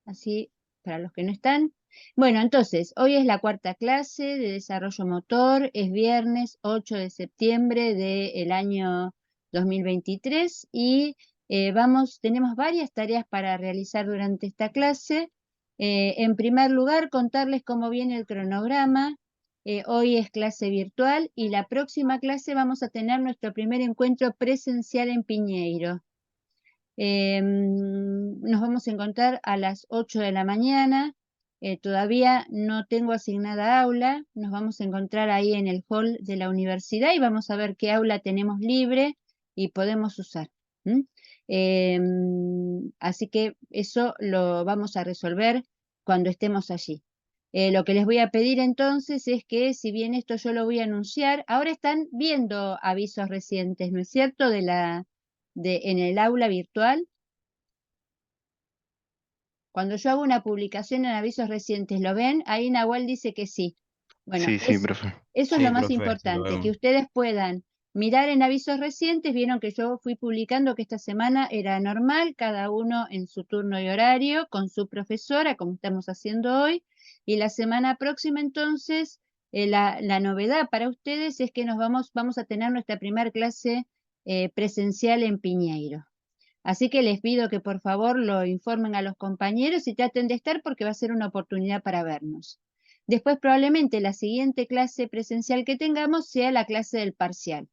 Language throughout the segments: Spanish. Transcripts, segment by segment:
así para los que no están. Bueno, entonces, hoy es la cuarta clase de desarrollo motor, es viernes 8 de septiembre del año 2023 y tenemos varias tareas para realizar durante esta clase. En primer lugar, contarles cómo viene el cronograma. Hoy es clase virtual y la próxima clase vamos a tener nuestro primer encuentro presencial en Piñeiro. Nos vamos a encontrar a las 8 de la mañana. Todavía no tengo asignada aula. Nos vamos a encontrar ahí en el hall de la universidad y vamos a ver qué aula tenemos libre y podemos usar. ¿M? Así que eso lo vamos a resolver cuando estemos allí. Lo que les voy a pedir entonces es que, si bien esto yo lo voy a anunciar, ahora están viendo avisos recientes, ¿no es cierto?, en el aula virtual. Cuando yo hago una publicación en avisos recientes, ¿lo ven? Ahí Nahuel dice que sí. Bueno, Sí, sí, profe. eso es lo Sí, más profe, sí lo importante, que veo. ustedes puedan mirar en avisos recientes. Vieron que yo fui publicando que esta semana era normal, cada uno en su turno y horario, con su profesora, como estamos haciendo hoy. Y la semana próxima, entonces, la novedad para ustedes es que vamos a tener nuestra primera clase presencial en Piñeiro. Así que les pido que por favor lo informen a los compañeros y traten de estar, porque va a ser una oportunidad para vernos. Después probablemente la siguiente clase presencial que tengamos sea la clase del parcial,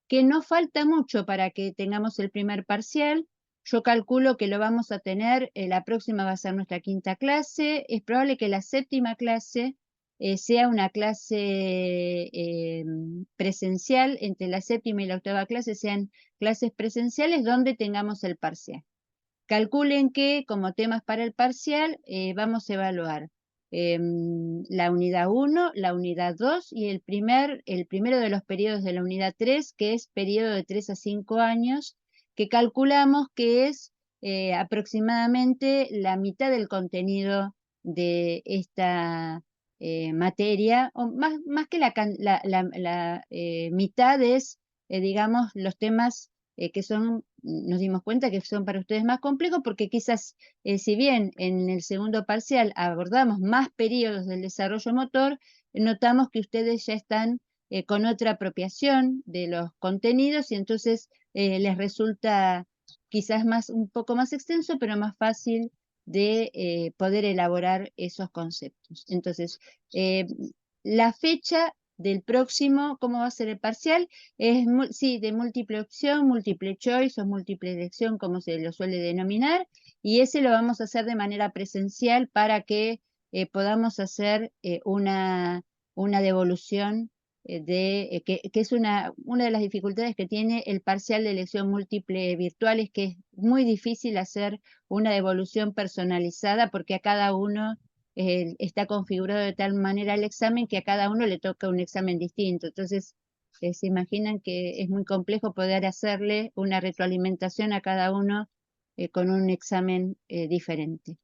que no falta mucho para que tengamos el primer parcial. Yo calculo que lo vamos a tener, la próxima va a ser nuestra quinta clase. Es probable que la séptima clase sea una clase presencial. Entre la séptima y la octava clase sean clases presenciales donde tengamos el parcial. Calculen que como temas para el parcial vamos a evaluar la unidad 1, la unidad 2 y el primero de los periodos de la unidad 3, que es periodo de 3 a 5 años, que calculamos que es aproximadamente la mitad del contenido de esta materia, o más que la mitad es, digamos, los temas que nos dimos cuenta que son para ustedes más complejos, porque quizás, si bien en el segundo parcial abordamos más periodos del desarrollo motor, notamos que ustedes ya están con otra apropiación de los contenidos y entonces les resulta quizás un poco más extenso, pero más fácil de poder elaborar esos conceptos. Entonces, la fecha del próximo, ¿cómo va a ser el parcial? Sí, de múltiple opción, múltiple choice o múltiple elección, como se lo suele denominar, y ese lo vamos a hacer de manera presencial para que podamos hacer una devolución que es una de las dificultades que tiene el parcial de elección múltiple virtual, es que es muy difícil hacer una devolución personalizada, porque a cada uno está configurado de tal manera el examen que a cada uno le toca un examen distinto. Entonces, se imaginan que es muy complejo poder hacerle una retroalimentación a cada uno con un examen diferente.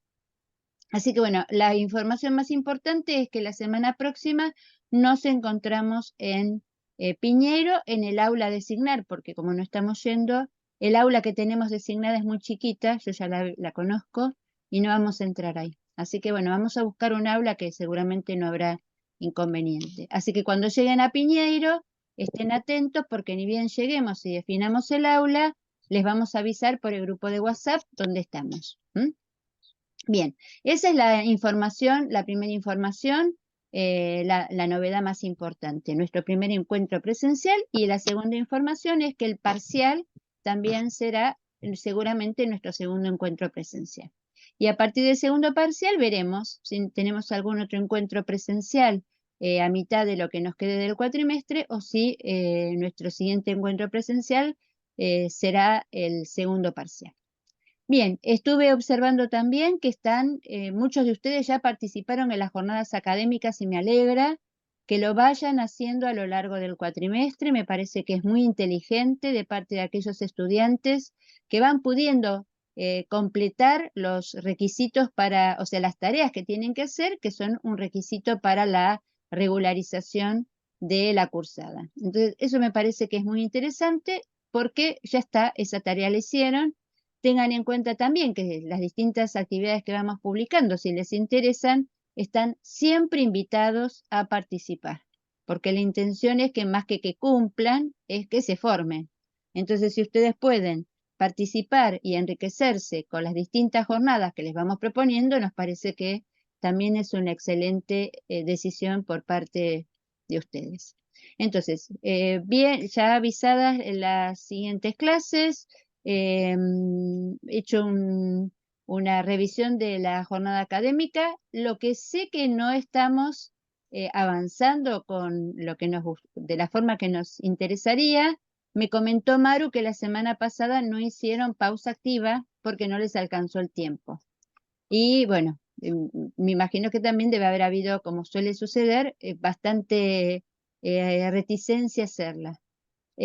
Así que bueno, la información más importante es que la semana próxima nos encontramos en Piñeiro, en el aula a designar, porque como no estamos yendo, el aula que tenemos designada es muy chiquita, yo ya la conozco y no vamos a entrar ahí. Así que bueno, vamos a buscar un aula que seguramente no habrá inconveniente. Así que cuando lleguen a Piñeiro, estén atentos, porque ni bien lleguemos y definamos el aula, les vamos a avisar por el grupo de WhatsApp dónde estamos. Bien, esa es la información, la primera información, la novedad más importante, nuestro primer encuentro presencial. Y la segunda información es que el parcial también será seguramente nuestro segundo encuentro presencial. Y a partir del segundo parcial veremos si tenemos algún otro encuentro presencial a mitad de lo que nos quede del cuatrimestre, o si nuestro siguiente encuentro presencial será el segundo parcial. Bien, estuve observando también que muchos de ustedes ya participaron en las jornadas académicas y me alegra que lo vayan haciendo a lo largo del cuatrimestre. Me parece que es muy inteligente de parte de aquellos estudiantes que van pudiendo completar los requisitos o sea, las tareas que tienen que hacer, que son un requisito para la regularización de la cursada. Entonces, eso me parece que es muy interesante, porque ya está, esa tarea la hicieron. tengan en cuenta también que las distintas actividades que vamos publicando, si les interesan, están siempre invitados a participar, porque la intención es que más que cumplan, es que se formen. Entonces, si ustedes pueden participar y enriquecerse con las distintas jornadas que les vamos proponiendo, nos parece que también es una excelente decisión por parte de ustedes. Entonces, bien, ya avisadas las siguientes clases, he hecho una revisión de la jornada académica. Lo que sé que no estamos avanzando con lo que de la forma que nos interesaría, me comentó Maru que la semana pasada no hicieron pausa activa porque no les alcanzó el tiempo. Y bueno, me imagino que también debe haber habido, como suele suceder, bastante reticencia a hacerla.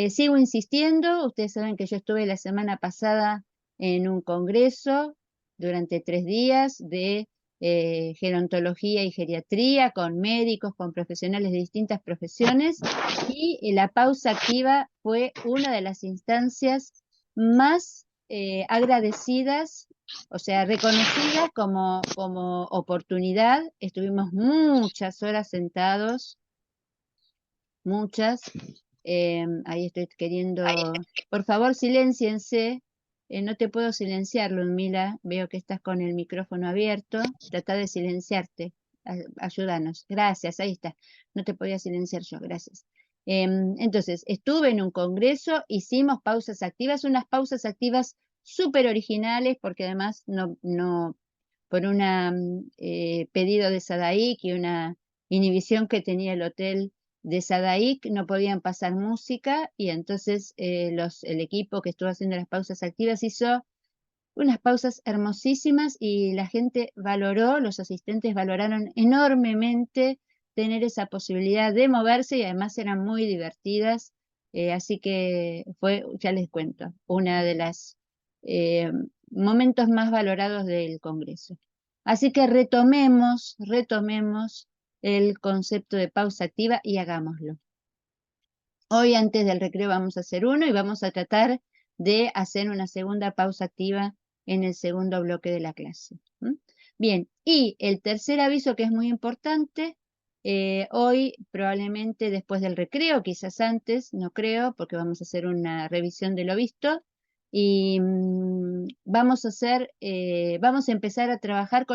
Sigo insistiendo, ustedes saben que yo estuve la semana pasada en un congreso durante 3 días de gerontología y geriatría con médicos, con profesionales de distintas profesiones, y la pausa activa fue una de las instancias más agradecidas, o sea, reconocidas como oportunidad. Estuvimos muchas horas sentados, muchas. Ahí estoy queriendo, por favor, silénciense. No te puedo silenciar, Ludmila. Veo que estás con el micrófono abierto. Trata de silenciarte. Ayúdanos. Gracias, ahí está. No te podía silenciar yo, gracias. Entonces, estuve en un congreso, hicimos pausas activas, unas pausas activas súper originales, porque además por un pedido de Sadaic y una inhibición que tenía el hotel de Sadaic, no podían pasar música, y entonces el equipo que estuvo haciendo las pausas activas hizo unas pausas hermosísimas y la gente valoró, los asistentes valoraron enormemente tener esa posibilidad de moverse, y además eran muy divertidas, así que fue, ya les cuento, una de las eh, momentos más valorados del Congreso. Así que retomemos el concepto de pausa activa y hagámoslo. Hoy antes del recreo vamos a hacer uno y vamos a tratar de hacer una segunda pausa activa en el segundo bloque de la clase. Bien, y el tercer aviso, que es muy importante, hoy probablemente después del recreo, quizás antes, no creo, porque vamos a hacer una revisión de lo visto, y vamos a empezar a trabajar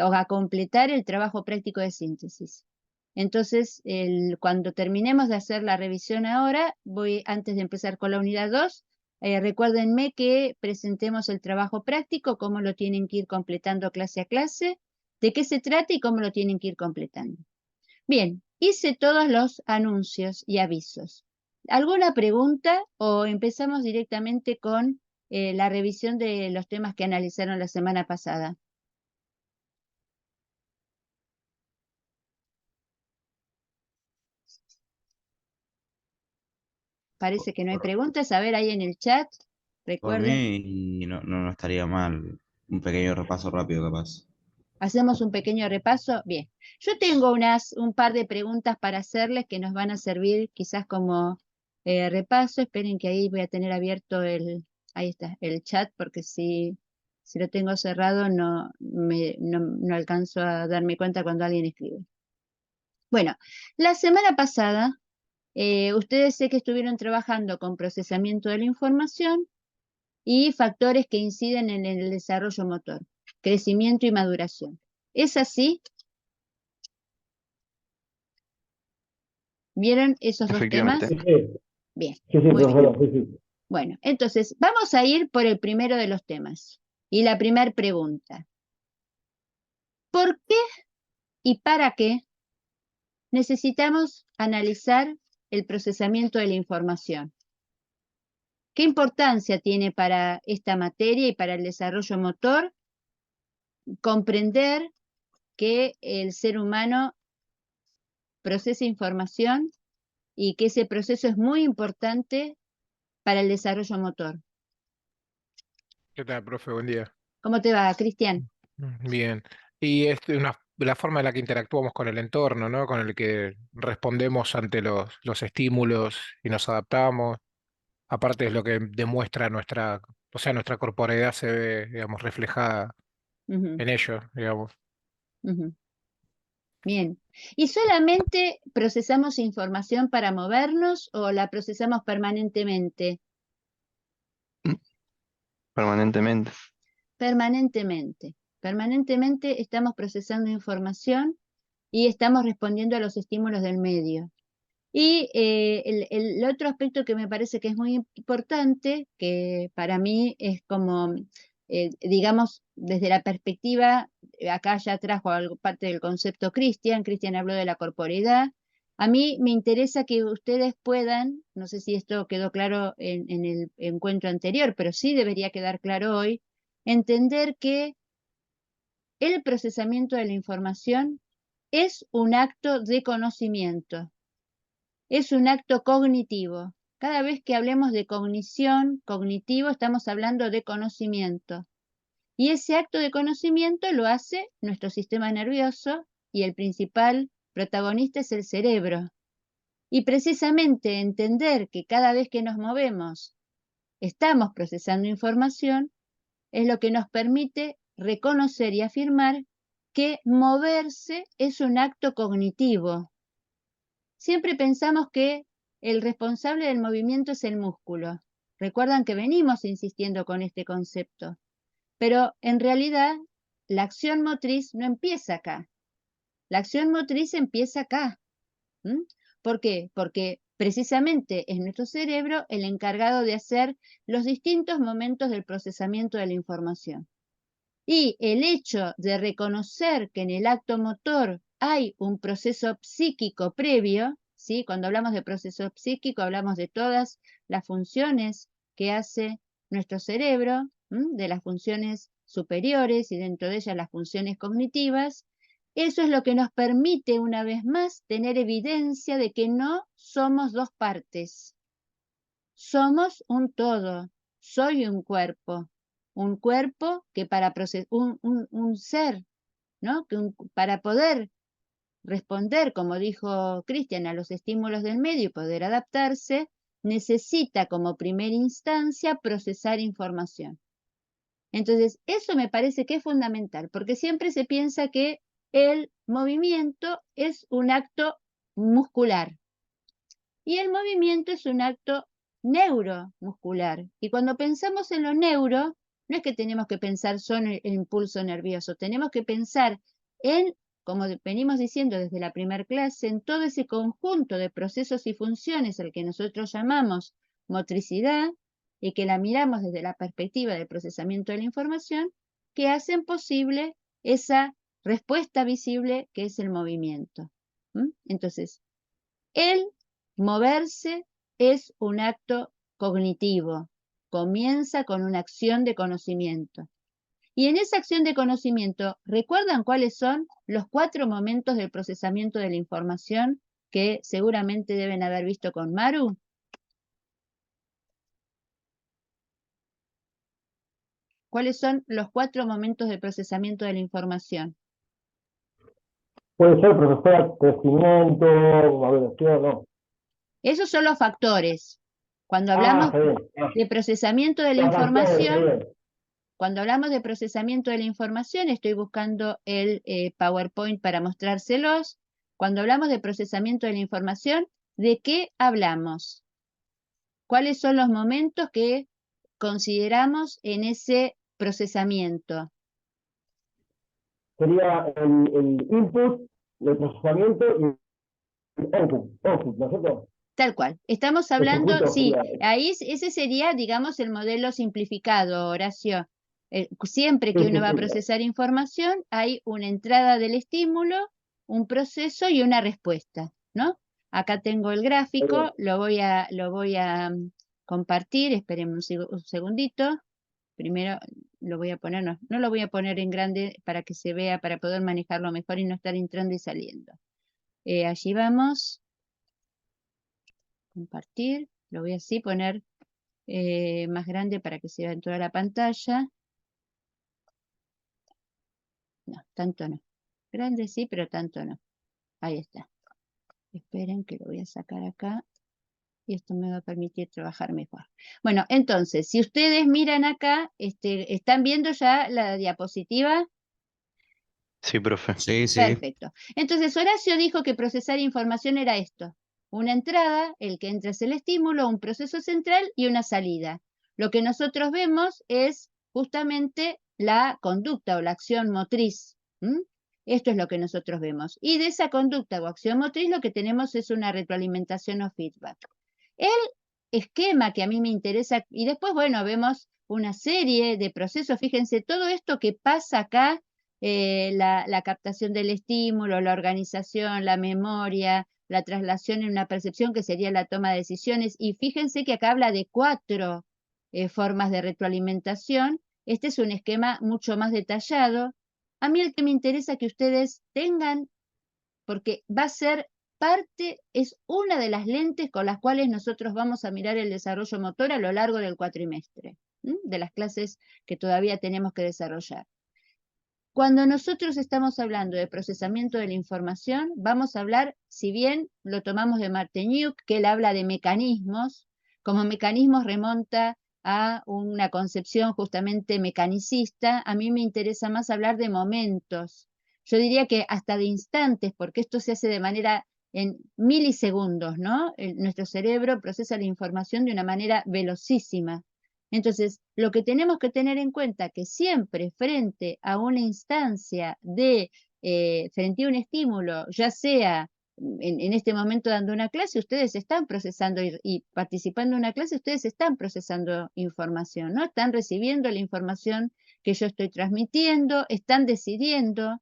o a completar el trabajo práctico de síntesis. Entonces, cuando terminemos de hacer la revisión ahora, antes de empezar con la unidad 2, recuérdenme que presentemos el trabajo práctico, cómo lo tienen que ir completando clase a clase, de qué se trata y cómo lo tienen que ir completando. Bien, hice todos los anuncios y avisos. ¿Alguna pregunta o empezamos directamente con la revisión de los temas que analizaron la semana pasada? Parece que no hay Por, preguntas. A ver, ahí en el chat, por recuerden. mí y no estaría mal un pequeño repaso rápido capaz. Hacemos un pequeño repaso. Bien, yo tengo un par de preguntas para hacerles que nos van a servir quizás como repaso. Esperen que ahí voy a tener abierto ahí está, el chat, porque si lo tengo cerrado no alcanzo a darme cuenta cuando alguien escribe. Bueno, la semana pasada ustedes sé que estuvieron trabajando con procesamiento de la información y factores que inciden en el desarrollo motor, crecimiento y maduración. ¿Es así? ¿Vieron esos dos Efectivamente. temas? Sí, sí, Bien, sí, muy bien. profesora, sí, sí. Bueno, entonces vamos a ir por el primero de los temas. Y la primera pregunta: ¿por qué y para qué necesitamos analizar el procesamiento de la información? ¿Qué importancia tiene para esta materia y para el desarrollo motor comprender que el ser humano procesa información y que ese proceso es muy importante para el desarrollo motor? ¿Qué tal, profe? Buen día. ¿Cómo te va, Cristian? Bien. Y es la forma en la que interactuamos con el entorno, ¿no? Con el que respondemos ante los estímulos y nos adaptamos. Aparte es lo que demuestra O sea, nuestra corporeidad se ve, digamos, reflejada Ujú, en ello, digamos. ujú. Bien. ¿Y solamente procesamos información para movernos o la procesamos permanentemente? Permanentemente. Permanentemente. Permanentemente estamos procesando información y estamos respondiendo a los estímulos del medio. Y el otro aspecto que me parece que es muy importante, que para mí es como, digamos, desde la perspectiva, acá ya trajo algo, parte del concepto Cristian habló de la corporeidad. A mí me interesa que ustedes puedan, no sé si esto quedó claro en el encuentro anterior, pero sí debería quedar claro hoy, entender que el procesamiento de la información es un acto de conocimiento, es un acto cognitivo. Cada vez que hablemos de cognición, cognitivo, estamos hablando de conocimiento. Y ese acto de conocimiento lo hace nuestro sistema nervioso y el principal protagonista es el cerebro. Y precisamente entender que cada vez que nos movemos estamos procesando información es lo que nos permite reconocer y afirmar que moverse es un acto cognitivo. Siempre pensamos que el responsable del movimiento es el músculo. Recuerdan que venimos insistiendo con este concepto, pero en realidad la acción motriz no empieza acá. La acción motriz empieza acá. ¿Mm? ¿Por qué? Porque precisamente es nuestro cerebro el encargado de hacer los distintos momentos del procesamiento de la información. Y el hecho de reconocer que en el acto motor hay un proceso psíquico previo, ¿sí? Cuando hablamos de proceso psíquico hablamos de todas las funciones que hace nuestro cerebro, de las funciones superiores y dentro de ellas las funciones cognitivas. Eso es lo que nos permite una vez más tener evidencia de que no somos dos partes, somos un todo, soy un cuerpo que para un ser, ¿no? Para poder responder, como dijo Cristian, a los estímulos del medio y poder adaptarse, necesita como primera instancia procesar información. Entonces, eso me parece que es fundamental, porque siempre se piensa que el movimiento es un acto muscular, y el movimiento es un acto neuromuscular. Y cuando pensamos en lo neuro, no es que tenemos que pensar solo en el impulso nervioso, tenemos que pensar en, como venimos diciendo desde la primera clase, en todo ese conjunto de procesos y funciones al que nosotros llamamos motricidad y que la miramos desde la perspectiva del procesamiento de la información, que hacen posible esa respuesta visible que es el movimiento. Entonces, el moverse es un acto cognitivo, comienza con una acción de conocimiento. Y en esa acción de conocimiento, ¿recuerdan cuáles son los 4 momentos del procesamiento de la información que seguramente deben haber visto con Maru? ¿Cuáles son los 4 momentos del procesamiento de la información? Puede ser, profesora, crecimiento, maduración, no. Esos son los factores. Cuando Ah, hablamos está bien. de procesamiento de la Los factores, está información, bien. cuando hablamos de procesamiento de la información, estoy buscando el PowerPoint para mostrárselos. Cuando hablamos de procesamiento de la información, ¿de qué hablamos? ¿Cuáles son los momentos que consideramos en ese procesamiento? Sería el input, el procesamiento y el output, ¿no es cierto? Tal cual. Estamos El hablando, circuito sí, sería. ahí ese sería, digamos, el modelo simplificado, Horacio. Siempre Sí, que sí, uno va a sí. procesar información, hay una entrada del estímulo, un proceso y una respuesta, ¿no? Acá tengo el Está bien. gráfico, lo voy a compartir, esperen un segundito. Primero lo voy a poner, no lo voy a poner en grande para que se vea, para poder manejarlo mejor y no estar entrando y saliendo. Allí vamos, compartir, lo voy así poner más grande para que se vea en toda la pantalla. No, tanto no. Grande sí, pero tanto no. Ahí está. Esperen que lo voy a sacar acá. y esto me va a permitir trabajar mejor. Bueno, entonces, si ustedes miran acá, ¿están viendo ya la diapositiva? Sí, profe. Sí, sí. Perfecto. Entonces, Horacio dijo que procesar información era esto. Una entrada, el que entra es el estímulo, un proceso central y una salida. Lo que nosotros vemos es justamente la conducta o la acción motriz. ¿M? Esto es lo que nosotros vemos. Y de esa conducta o acción motriz lo que tenemos es una retroalimentación o feedback. El esquema que a mí me interesa, y después, bueno, vemos una serie de procesos. Fíjense, todo esto que pasa acá, la captación del estímulo, la organización, la memoria, la traslación en una percepción que sería la toma de decisiones. Y fíjense que acá habla de 4 formas de retroalimentación. Este es un esquema mucho más detallado. A mí el que me interesa que ustedes tengan, porque va a ser parte, es una de las lentes con las cuales nosotros vamos a mirar el desarrollo motor a lo largo del cuatrimestre, de las clases que todavía tenemos que desarrollar. Cuando nosotros estamos hablando de procesamiento de la información, vamos a hablar, si bien lo tomamos de Martiniuk, que él habla de mecanismos, como mecanismos remonta a una concepción justamente mecanicista, a mí me interesa más hablar de momentos. Yo diría que hasta de instantes, porque esto se hace de manera en milisegundos, ¿no? Nuestro cerebro procesa la información de una manera velocísima. Entonces, lo que tenemos que tener en cuenta que siempre frente a una instancia frente a un estímulo, ya sea en este momento dando una clase, ustedes están procesando y participando en una clase, ustedes están procesando información, ¿no? Están recibiendo la información que yo estoy transmitiendo, están decidiendo.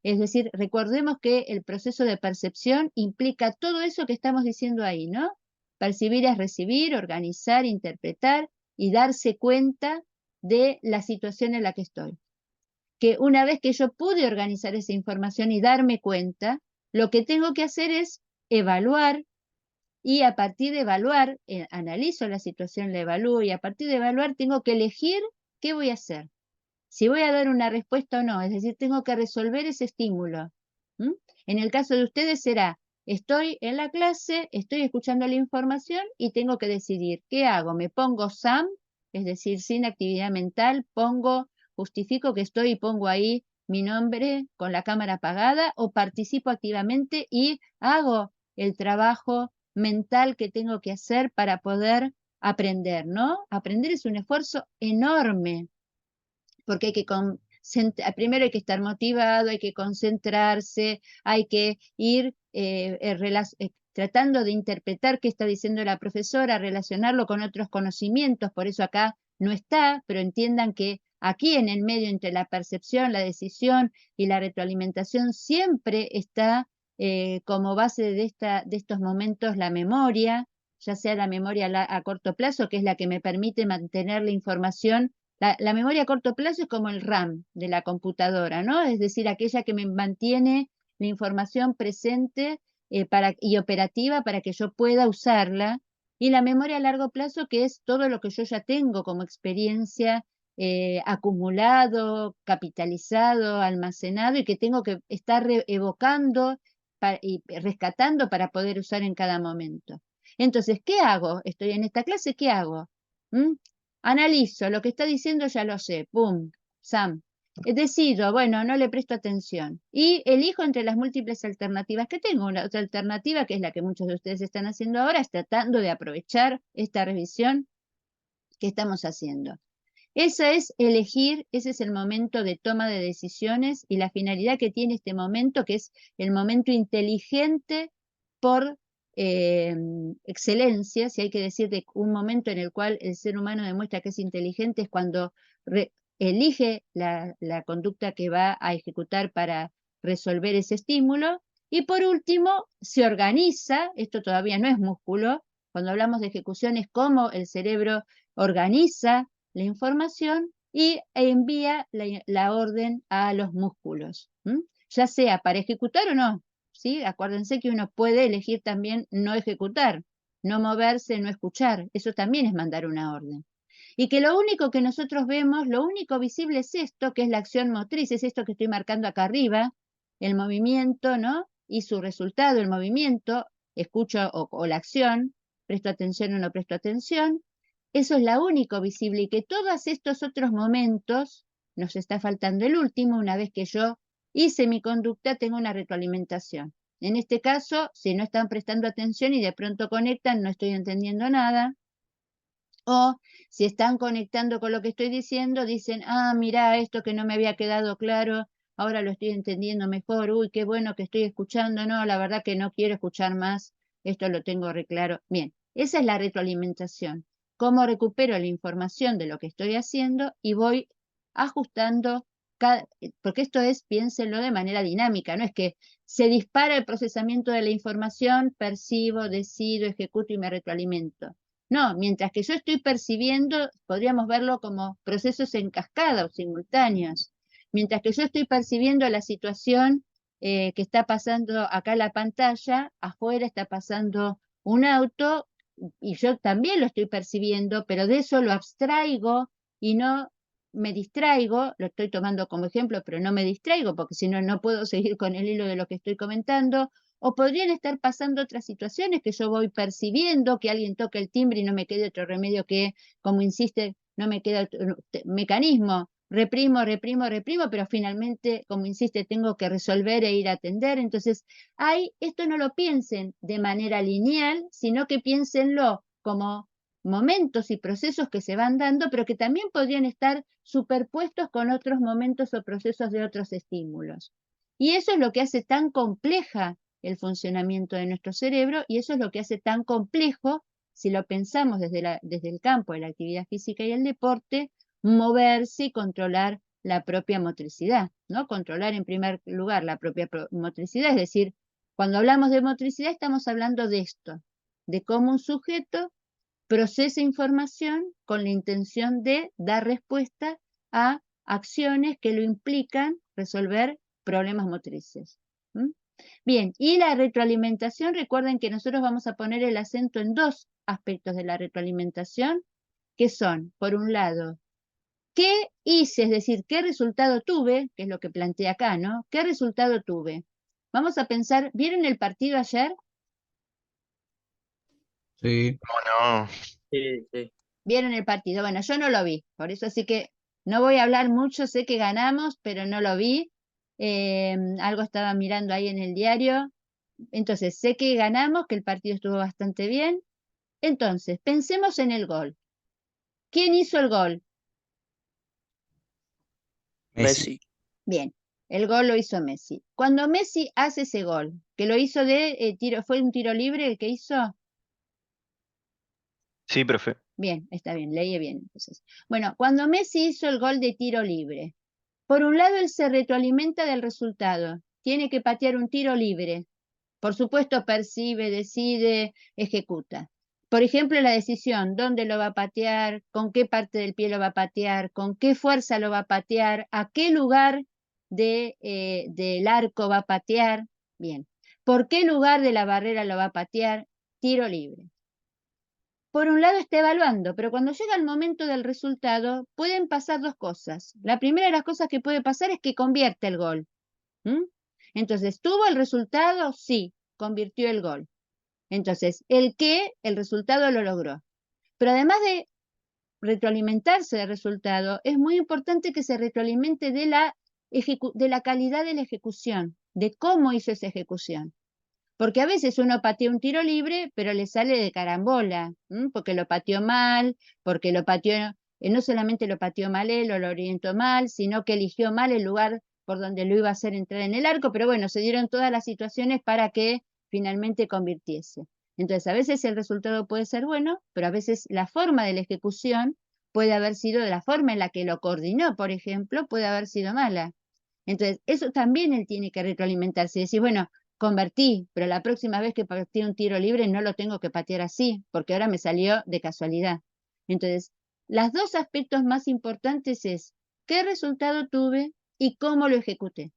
Es decir, recordemos que el proceso de percepción implica todo eso que estamos diciendo ahí, ¿no? Percibir es recibir, organizar, interpretar y darse cuenta de la situación en la que estoy. Que una vez que yo pude organizar esa información y darme cuenta, lo que tengo que hacer es evaluar, y a partir de evaluar, analizo la situación, la evalúo, y a partir de evaluar tengo que elegir qué voy a hacer. Si voy a dar una respuesta o no, es decir, tengo que resolver ese estímulo. En el caso de ustedes será, estoy en la clase, estoy escuchando la información y tengo que decidir, ¿qué hago? ¿Me pongo SAM? Es decir, sin actividad mental, justifico que estoy y pongo ahí mi nombre con la cámara apagada, o participo activamente y hago el trabajo mental que tengo que hacer para poder aprender, ¿no? Aprender es un esfuerzo enorme, porque hay que primero hay que estar motivado, hay que concentrarse, hay que ir tratando de interpretar qué está diciendo la profesora, relacionarlo con otros conocimientos, por eso acá no está, pero entiendan que aquí en el medio entre la percepción, la decisión y la retroalimentación siempre está como base de estos momentos la memoria, ya sea la memoria a corto plazo, que es la que me permite mantener la información. La memoria a corto plazo es como el RAM de la computadora, ¿no? Es decir, aquella que me mantiene la información presente y operativa para que yo pueda usarla. Y la memoria a largo plazo, que es todo lo que yo ya tengo como experiencia acumulado, capitalizado, almacenado, y que tengo que estar evocando y rescatando para poder usar en cada momento. Entonces, ¿qué hago? Estoy en esta clase, ¿qué hago? Analizo, lo que está diciendo ya lo sé, pum, Sam. Decido, bueno, no le presto atención. Y elijo entre las múltiples alternativas que tengo. Una otra alternativa, que es la que muchos de ustedes están haciendo ahora, es tratando de aprovechar esta revisión que estamos haciendo. Esa es elegir, ese es el momento de toma de decisiones y la finalidad que tiene este momento, que es el momento inteligente por excelencia, si hay que decir de un momento en el cual el ser humano demuestra que es inteligente, es cuando elige la conducta que va a ejecutar para resolver ese estímulo. Y por último, se organiza, esto todavía no es músculo, cuando hablamos de ejecución es cómo el cerebro organiza la información y envía la orden a los músculos, ya sea para ejecutar o no, ¿sí? Acuérdense que uno puede elegir también no ejecutar, no moverse, no escuchar, eso también es mandar una orden. Y que lo único que nosotros vemos, lo único visible es esto, que es la acción motriz, es esto que estoy marcando acá arriba, el movimiento, ¿no? Y su resultado, el movimiento, escucho o la acción, presto atención o no presto atención. Eso es lo único visible y que todos estos otros momentos, nos está faltando el último, una vez que yo hice mi conducta, tengo una retroalimentación. En este caso, si no están prestando atención y de pronto conectan, no estoy entendiendo nada. O si están conectando con lo que estoy diciendo, dicen, ah, mira, esto que no me había quedado claro, ahora lo estoy entendiendo mejor, uy, qué bueno que estoy escuchando, no, la verdad que no quiero escuchar más, esto lo tengo re claro. Bien, esa es la retroalimentación. Cómo recupero la información de lo que estoy haciendo y voy ajustando, porque esto es, piénsenlo de manera dinámica, no es que se dispara el procesamiento de la información, percibo, decido, ejecuto y me retroalimento. No, mientras que yo estoy percibiendo, podríamos verlo como procesos en cascada o simultáneos. Mientras que yo estoy percibiendo la situación que está pasando acá en la pantalla, afuera está pasando un auto y yo también lo estoy percibiendo, pero de eso lo abstraigo y no me distraigo, lo estoy tomando como ejemplo, pero no me distraigo porque si no, no puedo seguir con el hilo de lo que estoy comentando. O podrían estar pasando otras situaciones que yo voy percibiendo, que alguien toca el timbre y no me quede otro remedio que, como insiste, no me queda otro mecanismo. Reprimo, reprimo, reprimo, pero finalmente, como insiste, tengo que resolver e ir a atender. Entonces, esto no lo piensen de manera lineal, sino que piénsenlo como momentos y procesos que se van dando, pero que también podrían estar superpuestos con otros momentos o procesos de otros estímulos. Y eso es lo que hace tan compleja el funcionamiento de nuestro cerebro y eso es lo que hace tan complejo, si lo pensamos desde el campo de la actividad física y el deporte, moverse y controlar la propia motricidad, ¿no? Controlar en primer lugar la propia motricidad, es decir, cuando hablamos de motricidad estamos hablando de esto, de cómo un sujeto procesa información con la intención de dar respuesta a acciones que lo implican resolver problemas motrices. ¿Mm? Bien, y la retroalimentación, recuerden que nosotros vamos a poner el acento en dos aspectos de la retroalimentación, que son, por un lado, ¿qué hice? Es decir, ¿qué resultado tuve? Que es lo que plantea acá, ¿no? ¿Qué resultado tuve? Vamos a pensar, ¿vieron el partido ayer? Sí, No, Sí, sí. ¿Vieron el partido? Bueno, yo no lo vi, por eso así que no voy a hablar mucho, sé que ganamos, pero no lo vi. Algo estaba mirando ahí en el diario. Entonces, sé que ganamos, que el partido estuvo bastante bien. Entonces, pensemos en el gol. ¿Quién hizo el gol? Messi. Messi. Bien, el gol lo hizo Messi. Cuando Messi hace ese gol, que lo hizo de tiro, ¿fue un tiro libre el que hizo? sí, profe. Bien, está bien, leí bien entonces. Bueno, cuando Messi hizo el gol de tiro libre, por un lado él se retroalimenta del resultado, tiene que patear un tiro libre. Por supuesto, percibe, decide, ejecuta. Por ejemplo, la decisión, dónde lo va a patear, con qué parte del pie lo va a patear, con qué fuerza lo va a patear, a qué lugar del arco va a patear. Bien. ¿Por qué lugar de la barrera lo va a patear? Tiro libre. Por un lado está evaluando, pero cuando llega el momento del resultado, pueden pasar dos cosas. La primera de las cosas que puede pasar es que convierte el gol. ¿Mm? Entonces, ¿tuvo el resultado? Sí, convirtió el gol. Entonces, el resultado lo logró. Pero además de retroalimentarse del resultado, es muy importante que se retroalimente de la calidad de la ejecución, de cómo hizo esa ejecución. Porque a veces uno patea un tiro libre, pero le sale de carambola, porque lo pateó mal, porque lo pateó, no solamente lo pateó mal él o lo orientó mal, sino que eligió mal el lugar por donde lo iba a hacer entrar en el arco, pero bueno, se dieron todas las situaciones para que finalmente convirtiese. Entonces, a veces el resultado puede ser bueno, pero a veces la forma de la ejecución puede haber sido de la forma en la que lo coordinó, por ejemplo, puede haber sido mala. Entonces, eso también él tiene que retroalimentarse y decir, bueno, convertí, pero la próxima vez que patee un tiro libre no lo tengo que patear así, porque ahora me salió de casualidad. Entonces, los dos aspectos más importantes es qué resultado tuve y cómo lo ejecuté.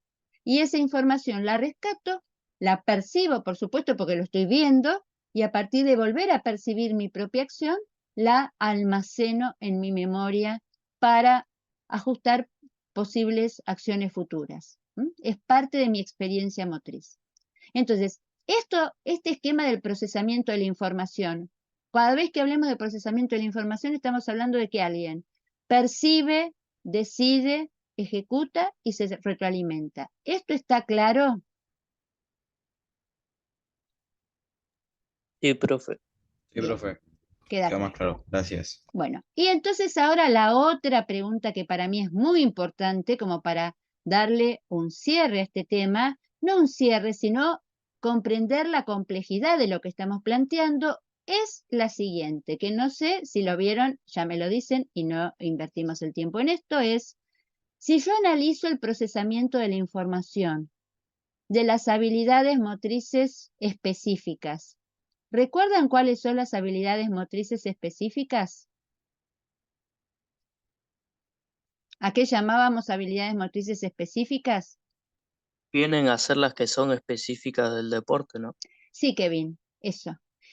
Y esa información la rescato, la percibo, por supuesto, porque lo estoy viendo, y a partir de volver a percibir mi propia acción, la almaceno en mi memoria para ajustar posibles acciones futuras. Es parte de mi experiencia motriz. Entonces, este esquema del procesamiento de la información, cada vez que hablemos de procesamiento de la información, estamos hablando de que alguien percibe, decide, ejecuta y se retroalimenta. ¿Esto está claro? Sí, profe. Sí, Bien. profe. Queda Queda claro. más claro. Gracias. Bueno, y entonces ahora la otra pregunta que para mí es muy importante como para darle un cierre a este tema, no un cierre, sino comprender la complejidad de lo que estamos planteando, es la siguiente, que no sé si lo vieron, ya me lo dicen y no invertimos el tiempo en esto, es si yo analizo el procesamiento de la información, de las habilidades motrices específicas, ¿recuerdan cuáles son las habilidades motrices específicas? ¿A qué llamábamos habilidades motrices específicas? Vienen a ser las que son específicas del deporte, ¿no? Sí, Kevin, eso.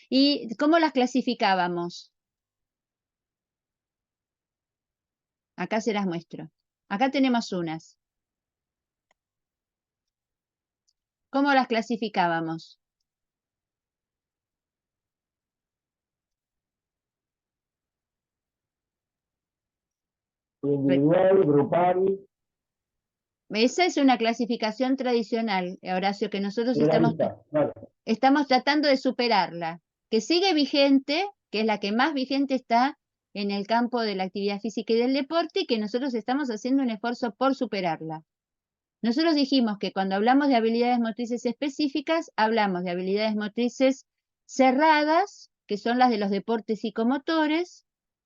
¿Y cómo las clasificábamos? Acá se las muestro. Acá tenemos unas. ¿Cómo las clasificábamos? Individual, grupal, Esa es una clasificación tradicional, Horacio, que nosotros generalista. Vale. estamos tratando de superarla, que sigue vigente, que es la que más vigente está en el campo de la actividad física y del deporte, y que nosotros estamos haciendo un esfuerzo por superarla. Nosotros dijimos que cuando hablamos de habilidades motrices específicas, hablamos de habilidades motrices cerradas, que son las de los deportes psicomotores,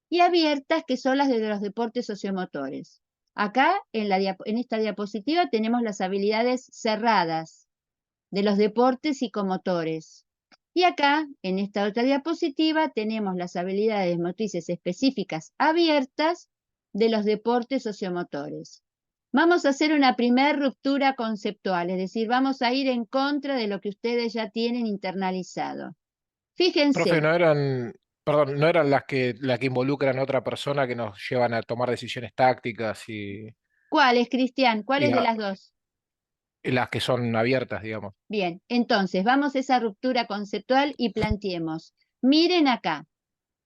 y abiertas, que son las de los deportes sociomotores. Acá, en esta diapositiva, tenemos las habilidades cerradas de los deportes psicomotores. Y acá, en esta otra diapositiva, tenemos las habilidades motrices específicas abiertas de los deportes sociomotores. Vamos a hacer una primer ruptura conceptual, es decir, vamos a ir en contra de lo que ustedes ya tienen internalizado. Profe, Fíjense, no eran, perdón, no eran las que involucran a otra persona que nos llevan a tomar decisiones tácticas ¿cuáles, Cristian? ¿Cuáles de y las dos? las que son abiertas, digamos. Bien, entonces vamos a esa ruptura conceptual y planteemos. Miren acá,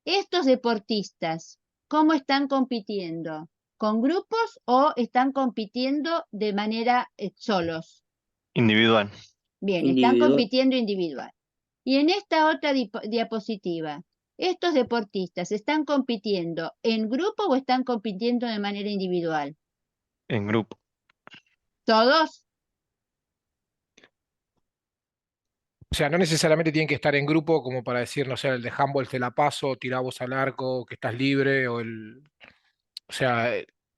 estos deportistas, ¿cómo están compitiendo? ¿Con grupos o están compitiendo de manera solos? Individual. Bien, están Individual. compitiendo individual. Y en esta otra diapositiva, ¿estos deportistas están compitiendo en grupo o están compitiendo de manera individual? En grupo. ¿Todos? O sea, no necesariamente tienen que estar en grupo como para decir, no sé, el de handball te la paso, tirá vos al arco, que estás libre, o sea,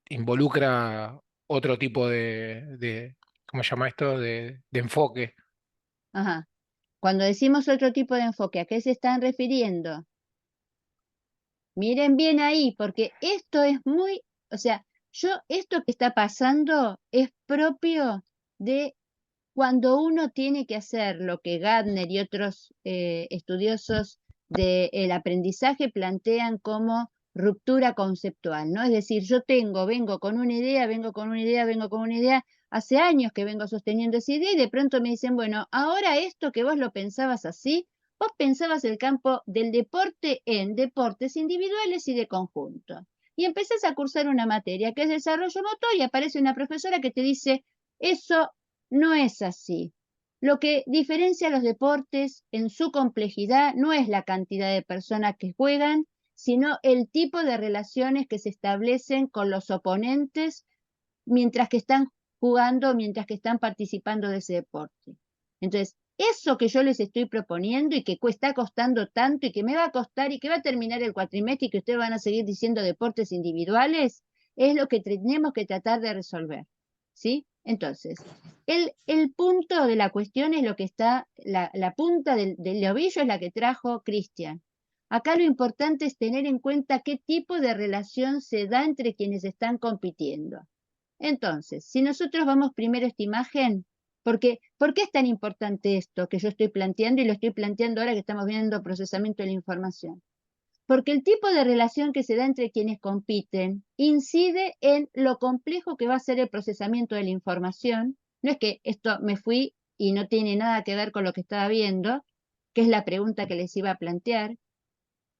involucra otro tipo ¿cómo se llama esto? De enfoque. Ajá. Cuando decimos otro tipo de enfoque, ¿a qué se están refiriendo? Miren bien ahí, porque esto es muy, o sea, esto que está pasando es propio de cuando uno tiene que hacer lo que Gardner y otros estudiosos del aprendizaje plantean como ruptura conceptual, ¿no? Es decir, vengo con una idea, vengo con una idea, vengo con una idea, hace años que vengo sosteniendo esa idea y de pronto me dicen, bueno, ahora esto que vos lo pensabas así, vos pensabas el campo del deporte en deportes individuales y de conjunto. Y empezás a cursar una materia que es desarrollo motor y aparece una profesora que te dice, eso no es así. Lo que diferencia a los deportes en su complejidad no es la cantidad de personas que juegan, sino el tipo de relaciones que se establecen con los oponentes mientras que están jugando, mientras que están participando de ese deporte. Entonces, eso que yo les estoy proponiendo y que está costando tanto y que me va a costar y que va a terminar el cuatrimestre y que ustedes van a seguir diciendo deportes individuales, es lo que tenemos que tratar de resolver. ¿Sí? Entonces, el punto de la cuestión es lo que está, la punta del ovillo es la que trajo Cristian. Acá lo importante es tener en cuenta qué tipo de relación se da entre quienes están compitiendo. Entonces, si nosotros vamos primero a esta imagen, ¿por qué es tan importante esto que yo estoy planteando y lo estoy planteando ahora que estamos viendo procesamiento de la información? Porque el tipo de relación que se da entre quienes compiten incide en lo complejo que va a ser el procesamiento de la información. No es que esto me fui y no tiene nada que ver con lo que estaba viendo, que es la pregunta que les iba a plantear.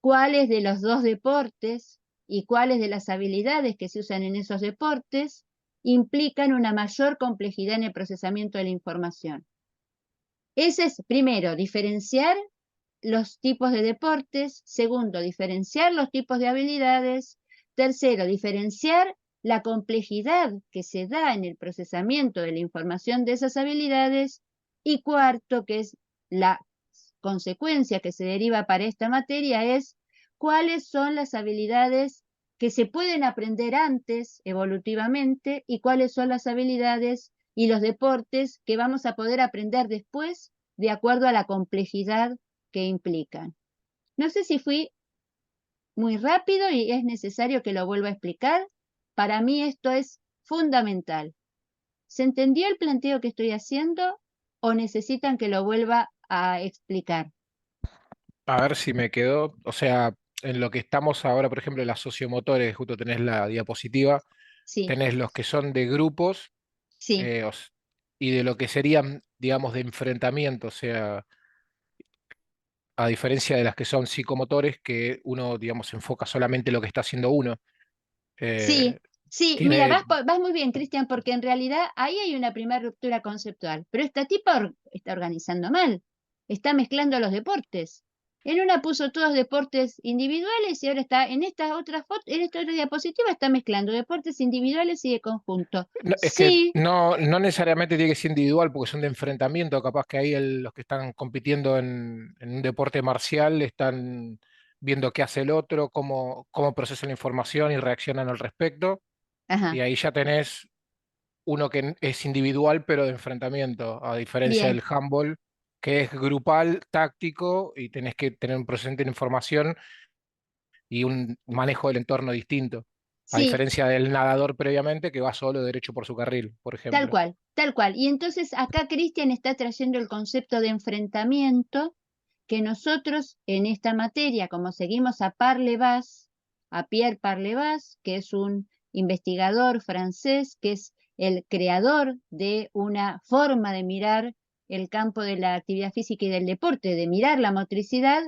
cuáles de los dos deportes y cuáles de las habilidades que se usan en esos deportes implican una mayor complejidad en el procesamiento de la información. Ese es, primero, diferenciar los tipos de deportes. Segundo, diferenciar los tipos de habilidades. Tercero, diferenciar la complejidad que se da en el procesamiento de la información de esas habilidades. Y cuarto, que es la consecuencia que se deriva para esta materia, es cuáles son las habilidades que se pueden aprender antes evolutivamente y cuáles son las habilidades y los deportes que vamos a poder aprender después de acuerdo a la complejidad que implican. No sé si fui muy rápido y es necesario que lo vuelva a explicar. Para mí esto es fundamental. ¿Se entendió el planteo que estoy haciendo o necesitan que lo vuelva a explicar? A ver si me quedó, o sea, en lo que estamos ahora, por ejemplo, en las sociomotores, justo tenés la diapositiva, Sí, tenés los que son de grupos sí, y de lo que serían, digamos, de enfrentamiento, o sea, a diferencia de las que son psicomotores, que uno, digamos, se enfoca solamente en lo que está haciendo uno. sí, Eh, sí. Mira, tiene, vas muy bien, Cristian, porque en realidad ahí hay una primera ruptura conceptual. Pero esta tipa está organizando mal. Está mezclando los deportes. En una puso todos deportes individuales y ahora está en esta otra foto, en esta otra diapositiva está mezclando deportes individuales y de conjunto. es que Sí, no necesariamente tiene que ser individual porque son de enfrentamiento, capaz que ahí los que están compitiendo en un deporte marcial están viendo qué hace el otro, cómo procesa la información y reaccionan al respecto, y ajá, ahí ya tenés uno que es individual pero de enfrentamiento, a diferencia del bien, handball, que es grupal, táctico, y tenés que tener un procesamiento de información y un manejo del entorno distinto, a sí, diferencia del nadador previamente que va solo derecho por su carril, por tal ejemplo. cual, tal cual. Y entonces acá Cristian está trayendo el concepto de enfrentamiento que nosotros en esta materia, como seguimos a Parlevas, a Pierre Parlevas, que es un investigador francés, que es el creador de una forma de mirar el campo de la actividad física y del deporte, de mirar la motricidad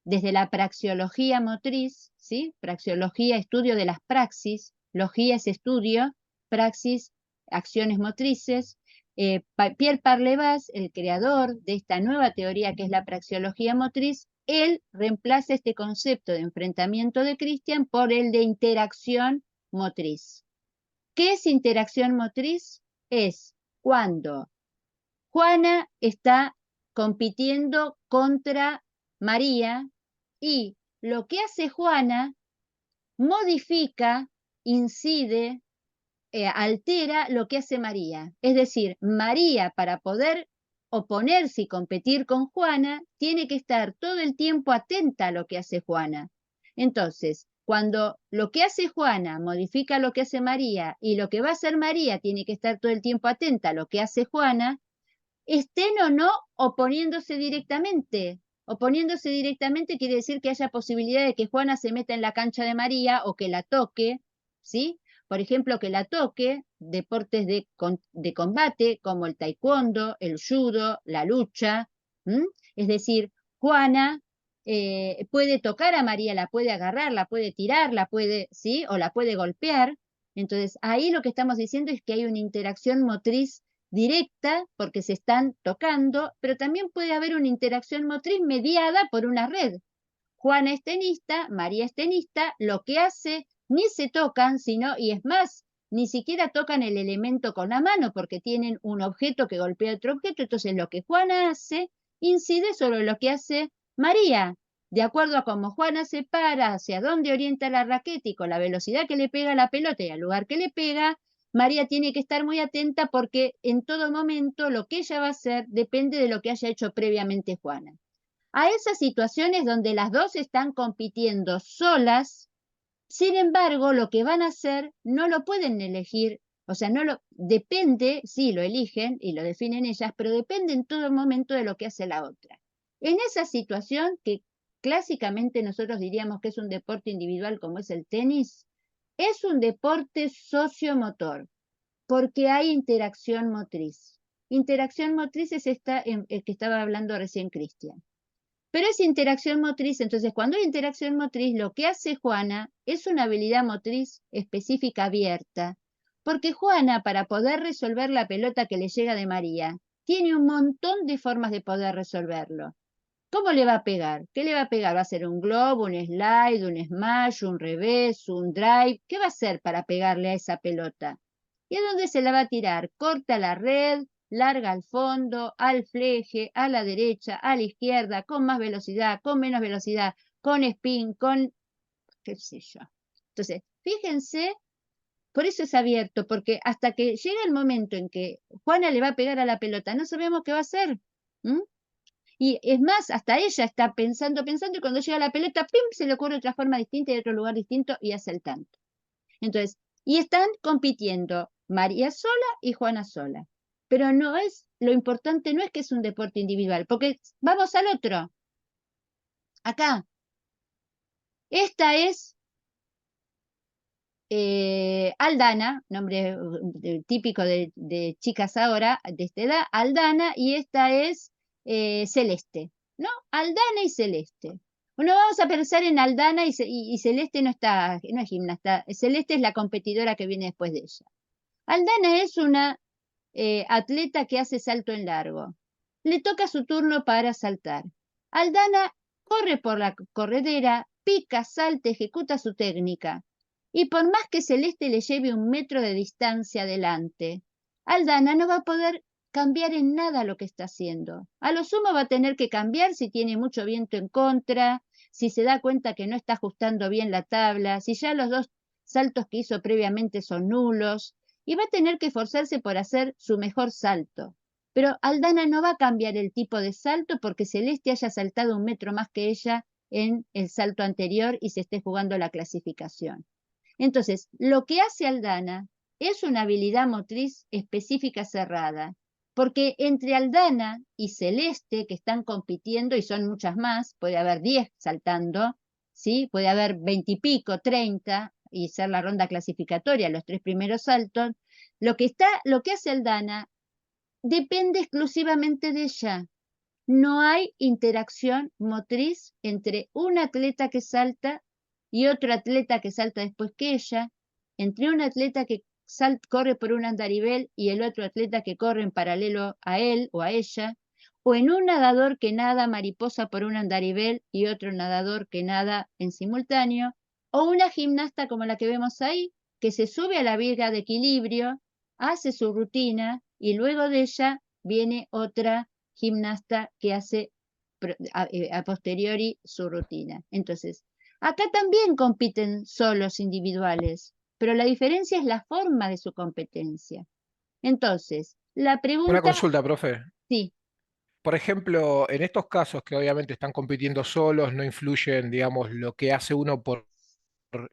desde la praxiología motriz, ¿sí? Praxiología, estudio de las praxis, logía es estudio, praxis, acciones motrices. Pierre Parlevas, el creador de esta nueva teoría que es la praxeología motriz, él reemplaza este concepto de enfrentamiento de Christian por el de interacción motriz. ¿Qué es interacción motriz? Es cuando Juana está compitiendo contra María y lo que hace Juana modifica, incide, altera lo que hace María. Es decir, María para poder oponerse y competir con Juana, tiene que estar todo el tiempo atenta a lo que hace Juana. Entonces, cuando lo que hace Juana modifica lo que hace María y lo que va a hacer María tiene que estar todo el tiempo atenta a lo que hace Juana, estén o no oponiéndose directamente. Oponiéndose directamente quiere decir que haya posibilidad de que Juana se meta en la cancha de María o que la toque, ¿sí? Por ejemplo, que la toque, deportes de combate como el taekwondo, el judo, la lucha. ¿M? Es decir, Juana puede tocar a María, la puede agarrar, la puede tirar, la puede, ¿sí? O la puede golpear. Entonces, ahí lo que estamos diciendo es que hay una interacción motriz directa porque se están tocando, pero también puede haber una interacción motriz mediada por una red. Juana es tenista, María es tenista, lo que hace, ni se tocan, sino, y es más, ni siquiera tocan el elemento con la mano porque tienen un objeto que golpea otro objeto, entonces lo que Juana hace incide sobre lo que hace María. De acuerdo a cómo Juana se para, hacia dónde orienta la raqueta y con la velocidad que le pega la pelota y al lugar que le pega, María tiene que estar muy atenta porque en todo momento lo que ella va a hacer depende de lo que haya hecho previamente Juana. A esas situaciones donde las dos están compitiendo solas, sin embargo, lo que van a hacer no lo pueden elegir, o sea, depende, sí, lo eligen y lo definen ellas, pero depende en todo momento de lo que hace la otra. En esa situación, que clásicamente nosotros diríamos que es un deporte individual como es el tenis, es un deporte sociomotor, porque hay interacción motriz. Interacción motriz es esta el que estaba hablando recién Cristian. Pero es interacción motriz, entonces cuando hay interacción motriz, lo que hace Juana es una habilidad motriz específica abierta, porque Juana, para poder resolver la pelota que le llega de María, tiene un montón de formas de poder resolverlo. ¿Cómo le va a pegar? ¿Qué le va a pegar? ¿Va a ser un globo, un slide, un smash, un revés, un drive? ¿Qué va a hacer para pegarle a esa pelota? ¿Y a dónde se la va a tirar? Corta la red, larga al fondo, al fleje, a la derecha, a la izquierda, con más velocidad, con menos velocidad, con spin, con qué sé yo. Entonces, fíjense, por eso es abierto, porque hasta que llega el momento en que Juana le va a pegar a la pelota, no sabemos qué va a hacer. ¿Mm? Y es más, hasta ella está pensando, y cuando llega la pelota, ¡pim!, se le ocurre otra forma distinta y otro lugar distinto y hace el tanto. Entonces, y están compitiendo María sola y Juana sola. Pero no es, lo importante no es que es un deporte individual, porque vamos al otro. Acá. Esta es Aldana, nombre típico de chicas ahora, de esta edad, Aldana, y esta es Celeste, ¿no? Aldana y Celeste. Bueno, vamos a pensar en Aldana y Celeste no es gimnasta, Celeste es la competidora que viene después de ella. Aldana es una atleta que hace salto en largo. Le toca su turno para saltar. Aldana corre por la corredera, pica, salta, ejecuta su técnica. Y por más que Celeste le lleve 1 metro de distancia adelante, Aldana no va a poder cambiar en nada lo que está haciendo. A lo sumo va a tener que cambiar si tiene mucho viento en contra, si se da cuenta que no está ajustando bien la tabla, si ya los 2 saltos que hizo previamente son nulos, y va a tener que esforzarse por hacer su mejor salto. Pero Aldana no va a cambiar el tipo de salto porque Celeste haya saltado 1 metro más que ella en el salto anterior y se esté jugando la clasificación. Entonces, lo que hace Aldana es una habilidad motriz específica cerrada, porque entre Aldana y Celeste, que están compitiendo, y son muchas más, puede haber 10 saltando, ¿sí? Puede haber 20 y pico, 30, y ser la ronda clasificatoria, los 3 primeros saltos, lo que hace Aldana depende exclusivamente de ella. No hay interacción motriz entre un atleta que salta y otro atleta que salta después que ella, entre un atleta que corre por un andarivel y el otro atleta que corre en paralelo a él o a ella, o en un nadador que nada mariposa por un andarivel y otro nadador que nada en simultáneo, o una gimnasta como la que vemos ahí, que se sube a la viga de equilibrio, hace su rutina y luego de ella viene otra gimnasta que hace a posteriori su rutina. Entonces, acá también compiten solos individuales, pero la diferencia es la forma de su competencia. Entonces, la Una pregunta, consulta, profe. sí, Por ejemplo, en estos casos que obviamente están compitiendo solos, no influyen, digamos, lo que hace uno por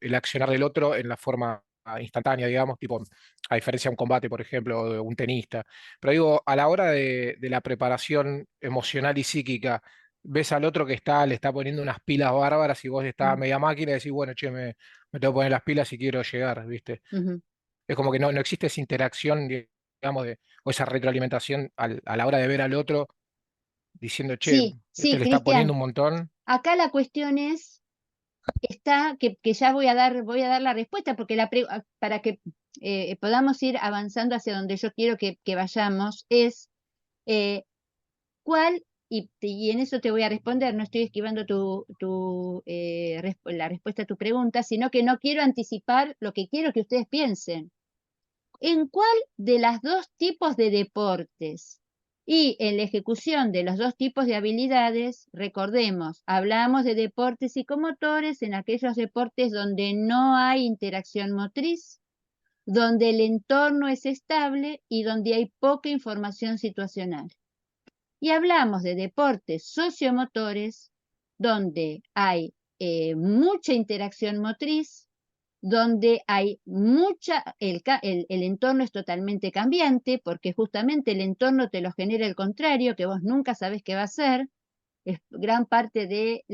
el accionar del otro en la forma instantánea, digamos, tipo, a diferencia de un combate, por ejemplo, o de un tenista. Pero digo, a la hora de la preparación emocional y psíquica, ves al otro que le está poniendo unas pilas bárbaras y vos estás a media máquina y decís, bueno, che, me tengo que poner las pilas si quiero llegar, ¿viste? ujú. Es como que no existe esa interacción, digamos, o esa retroalimentación a la hora de ver al otro diciendo, che, Sí, este sí, le está poniendo Cristian, un montón. acá la cuestión está que ya voy a dar la respuesta, porque para que podamos ir avanzando hacia donde yo quiero que vayamos, es eh, cuál, y en eso te voy a responder, no estoy esquivando la respuesta a tu pregunta, sino que no quiero anticipar lo que quiero que ustedes piensen. ¿En cuál de los 2 tipos de deportes y en la ejecución de los 2 tipos de habilidades, recordemos, hablamos de deportes psicomotores en aquellos deportes donde no hay interacción motriz, donde el entorno es estable y donde hay poca información situacional? Y hablamos de deportes sociomotores, donde hay mucha interacción motriz, donde hay el entorno es totalmente cambiante, porque justamente el entorno te lo genera el contrario, que vos nunca sabés qué va a hacer. Es gran parte de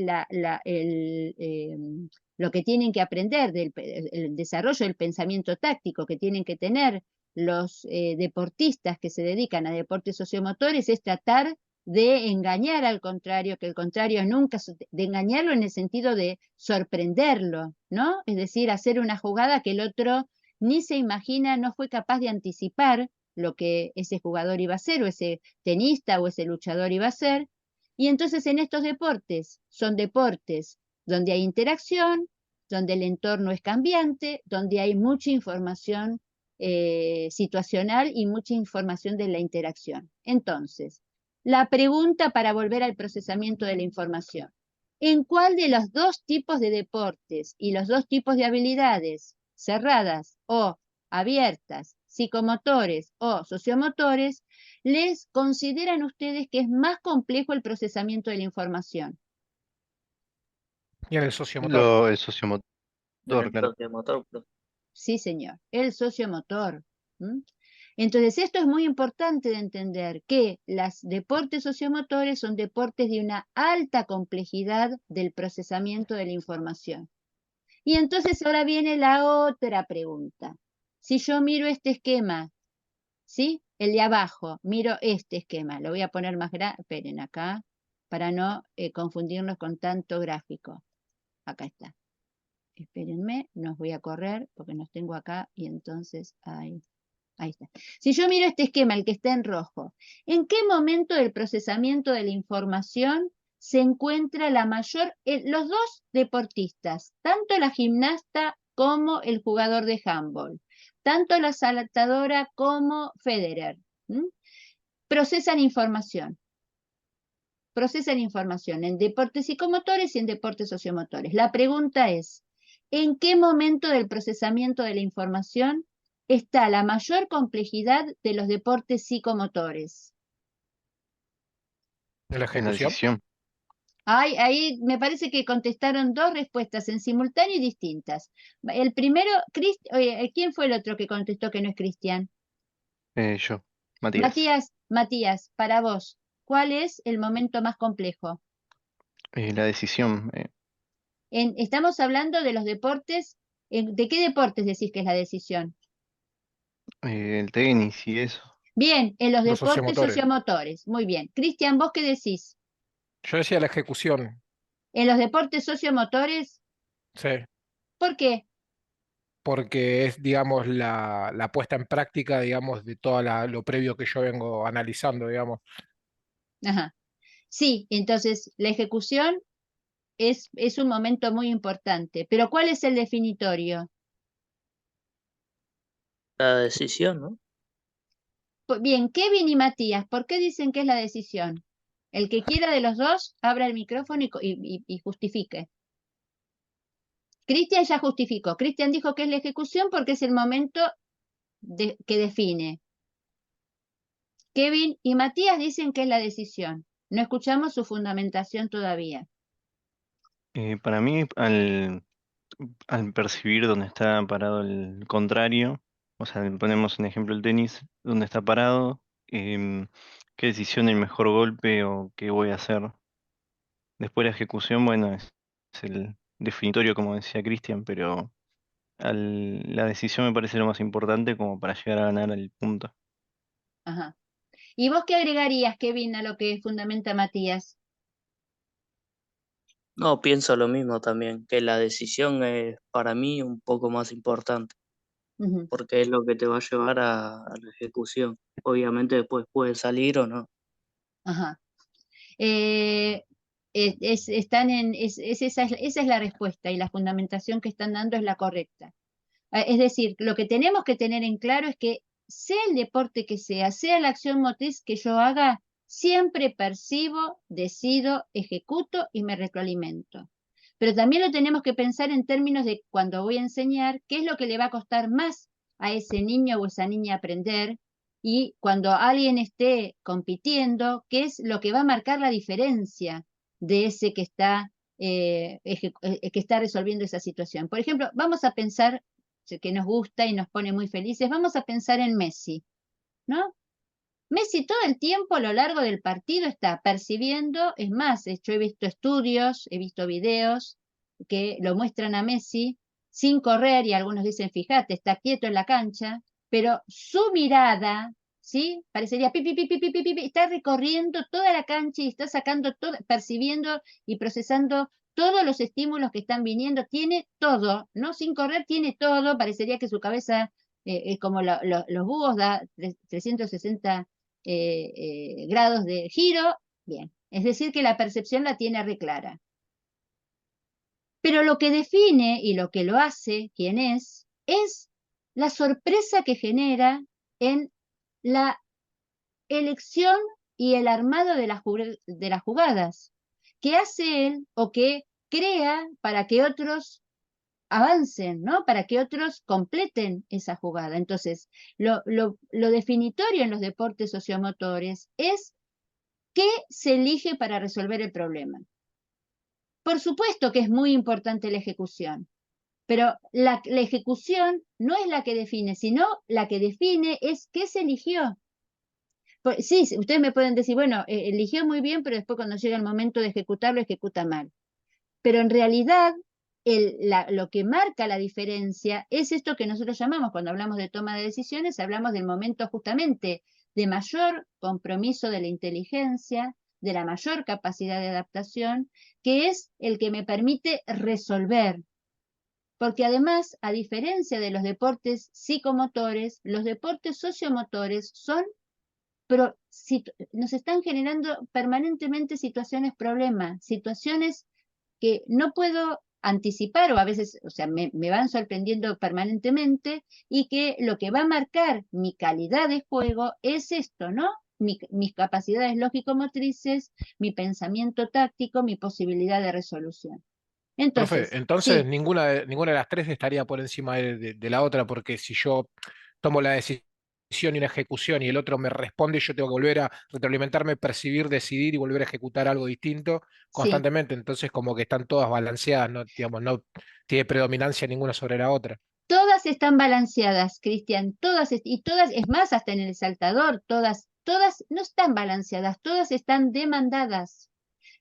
lo que tienen que aprender, el desarrollo del pensamiento táctico que tienen que tener los deportistas que se dedican a deportes sociomotores, es tratar de engañar al contrario, que el contrario nunca, de engañarlo en el sentido de sorprenderlo, ¿no? Es decir, hacer una jugada que el otro ni se imagina, no fue capaz de anticipar lo que ese jugador iba a hacer, o ese tenista o ese luchador iba a hacer. Y entonces en estos deportes, son deportes donde hay interacción, donde el entorno es cambiante, donde hay mucha información situacional y mucha información de la interacción. Entonces, la pregunta para volver al procesamiento de la información. ¿En cuál de los dos tipos de deportes y los dos tipos de habilidades, cerradas o abiertas, psicomotores o sociomotores, les consideran ustedes que es más complejo el procesamiento de la información? Y en el sociomotor. El sociomotor, El claro. sociomotor, Sí, señor, el sociomotor. ¿Mm? Entonces, esto es muy importante de entender, que los deportes sociomotores son deportes de una alta complejidad del procesamiento de la información. Y entonces ahora viene la otra pregunta. Si yo miro este esquema, ¿sí? El de abajo, miro este esquema, lo voy a poner más grande, esperen acá, para no confundirnos con tanto gráfico. Acá está. Espérenme, nos voy a correr porque nos tengo acá y entonces ahí está. Si yo miro este esquema, el que está en rojo, ¿en qué momento del procesamiento de la información se encuentra la mayor, los dos deportistas, tanto la gimnasta como el jugador de handball, tanto la saltadora como Federer, procesan información? Procesan información en deportes psicomotores y en deportes sociomotores. La pregunta es, ¿en qué momento del procesamiento de la información está la mayor complejidad de los deportes psicomotores? En la En la ejecución. decisión. Ahí me parece que contestaron dos respuestas en simultáneo y distintas. El primero, ¿quién fue el otro que contestó que no es Cristian? Yo, Matías. Matías, para vos, ¿cuál es el momento más complejo? La decisión. Estamos hablando de los deportes. ¿De qué deportes decís que es la decisión? El tenis y eso. Bien, en los Los deportes sociomotores. sociomotores. Muy bien. Cristian, ¿vos qué decís? Yo decía la ejecución. En los deportes sociomotores, Sí. ¿por qué? Porque es, digamos, la puesta en práctica, digamos, de todo lo previo que yo vengo analizando, digamos. Ajá. Sí, entonces la ejecución es un momento muy importante. Pero ¿cuál es el definitorio? la decisión, ¿no? Bien, Kevin y Matías, ¿por qué dicen que es la decisión? El que quiera de los dos, abra el micrófono y justifique. Cristian ya justificó. Cristian dijo que es la ejecución porque es el momento que define. Kevin y Matías dicen que es la decisión. No escuchamos su fundamentación todavía. Para mí, al percibir dónde está parado el contrario, o sea, ponemos en ejemplo el tenis, dónde está parado, qué decisión, el mejor golpe o qué voy a hacer. Después la ejecución, bueno, es el definitorio, como decía Cristian, pero la decisión me parece lo más importante como para llegar a ganar el punto. Ajá. ¿Y vos qué agregarías, Kevin, a lo que fundamenta Matías? No, pienso lo mismo también, que la decisión es para mí un poco más importante, Ujú. porque es lo que te va a llevar a la ejecución. Obviamente después puede salir o no. Ajá. Esa es la respuesta y la fundamentación que están dando es la correcta. Es decir, lo que tenemos que tener en claro es que sea el deporte que sea la acción motriz que yo haga, siempre percibo, decido, ejecuto y me retroalimento. Pero también lo tenemos que pensar en términos de cuando voy a enseñar, qué es lo que le va a costar más a ese niño o esa niña aprender, y cuando alguien esté compitiendo, qué es lo que va a marcar la diferencia de ese que está resolviendo esa situación. Por ejemplo, vamos a pensar que nos gusta y nos pone muy felices, vamos a pensar en Messi, ¿no? Messi todo el tiempo a lo largo del partido está percibiendo, es más, yo he visto estudios, he visto videos que lo muestran a Messi sin correr y algunos dicen, fíjate, está quieto en la cancha, pero su mirada, ¿sí? Parecería pi, pi, pi, pi, pi, pi, pi, está recorriendo toda la cancha y está sacando todo, percibiendo y procesando todos los estímulos que están viniendo, tiene todo, ¿no? Sin correr tiene todo, parecería que su cabeza, como los búhos, da 360 grados de giro, bien. Es decir, que la percepción la tiene re clara. Pero lo que define y lo que lo hace, quién es la sorpresa que genera en la elección y el armado de las jugadas, que hace él o que crea para que otros avancen, ¿no? Para que otros completen esa jugada. Entonces, lo definitorio en los deportes sociomotores es qué se elige para resolver el problema. Por supuesto que es muy importante la ejecución, pero la ejecución no es la que define, sino la que define es qué se eligió. Sí, ustedes me pueden decir, bueno, eligió muy bien, pero después cuando llega el momento de ejecutarlo, ejecuta mal. Pero en realidad, lo que marca la diferencia es esto que nosotros llamamos, cuando hablamos de toma de decisiones, hablamos del momento justamente de mayor compromiso de la inteligencia, de la mayor capacidad de adaptación, que es el que me permite resolver. Porque además, a diferencia de los deportes psicomotores, los deportes sociomotores pero nos están generando permanentemente situaciones problema, situaciones que no puedo anticipar o a veces, o sea, me van sorprendiendo permanentemente y que lo que va a marcar mi calidad de juego es esto, ¿no? Mis capacidades lógico-motrices, mi pensamiento táctico, mi posibilidad de resolución. Profe, Entonces, entonces sí, ninguna de las tres estaría por encima de la otra, porque si yo tomo la decisión y una ejecución y el otro me responde, yo tengo que volver a retroalimentarme, percibir, decidir y volver a ejecutar algo distinto sí. constantemente. Entonces como que están todas balanceadas, no, digamos, no tiene predominancia ninguna sobre la otra. Todas están balanceadas, Cristian, y todas, es más, hasta en el saltador, todas no están balanceadas, todas están demandadas.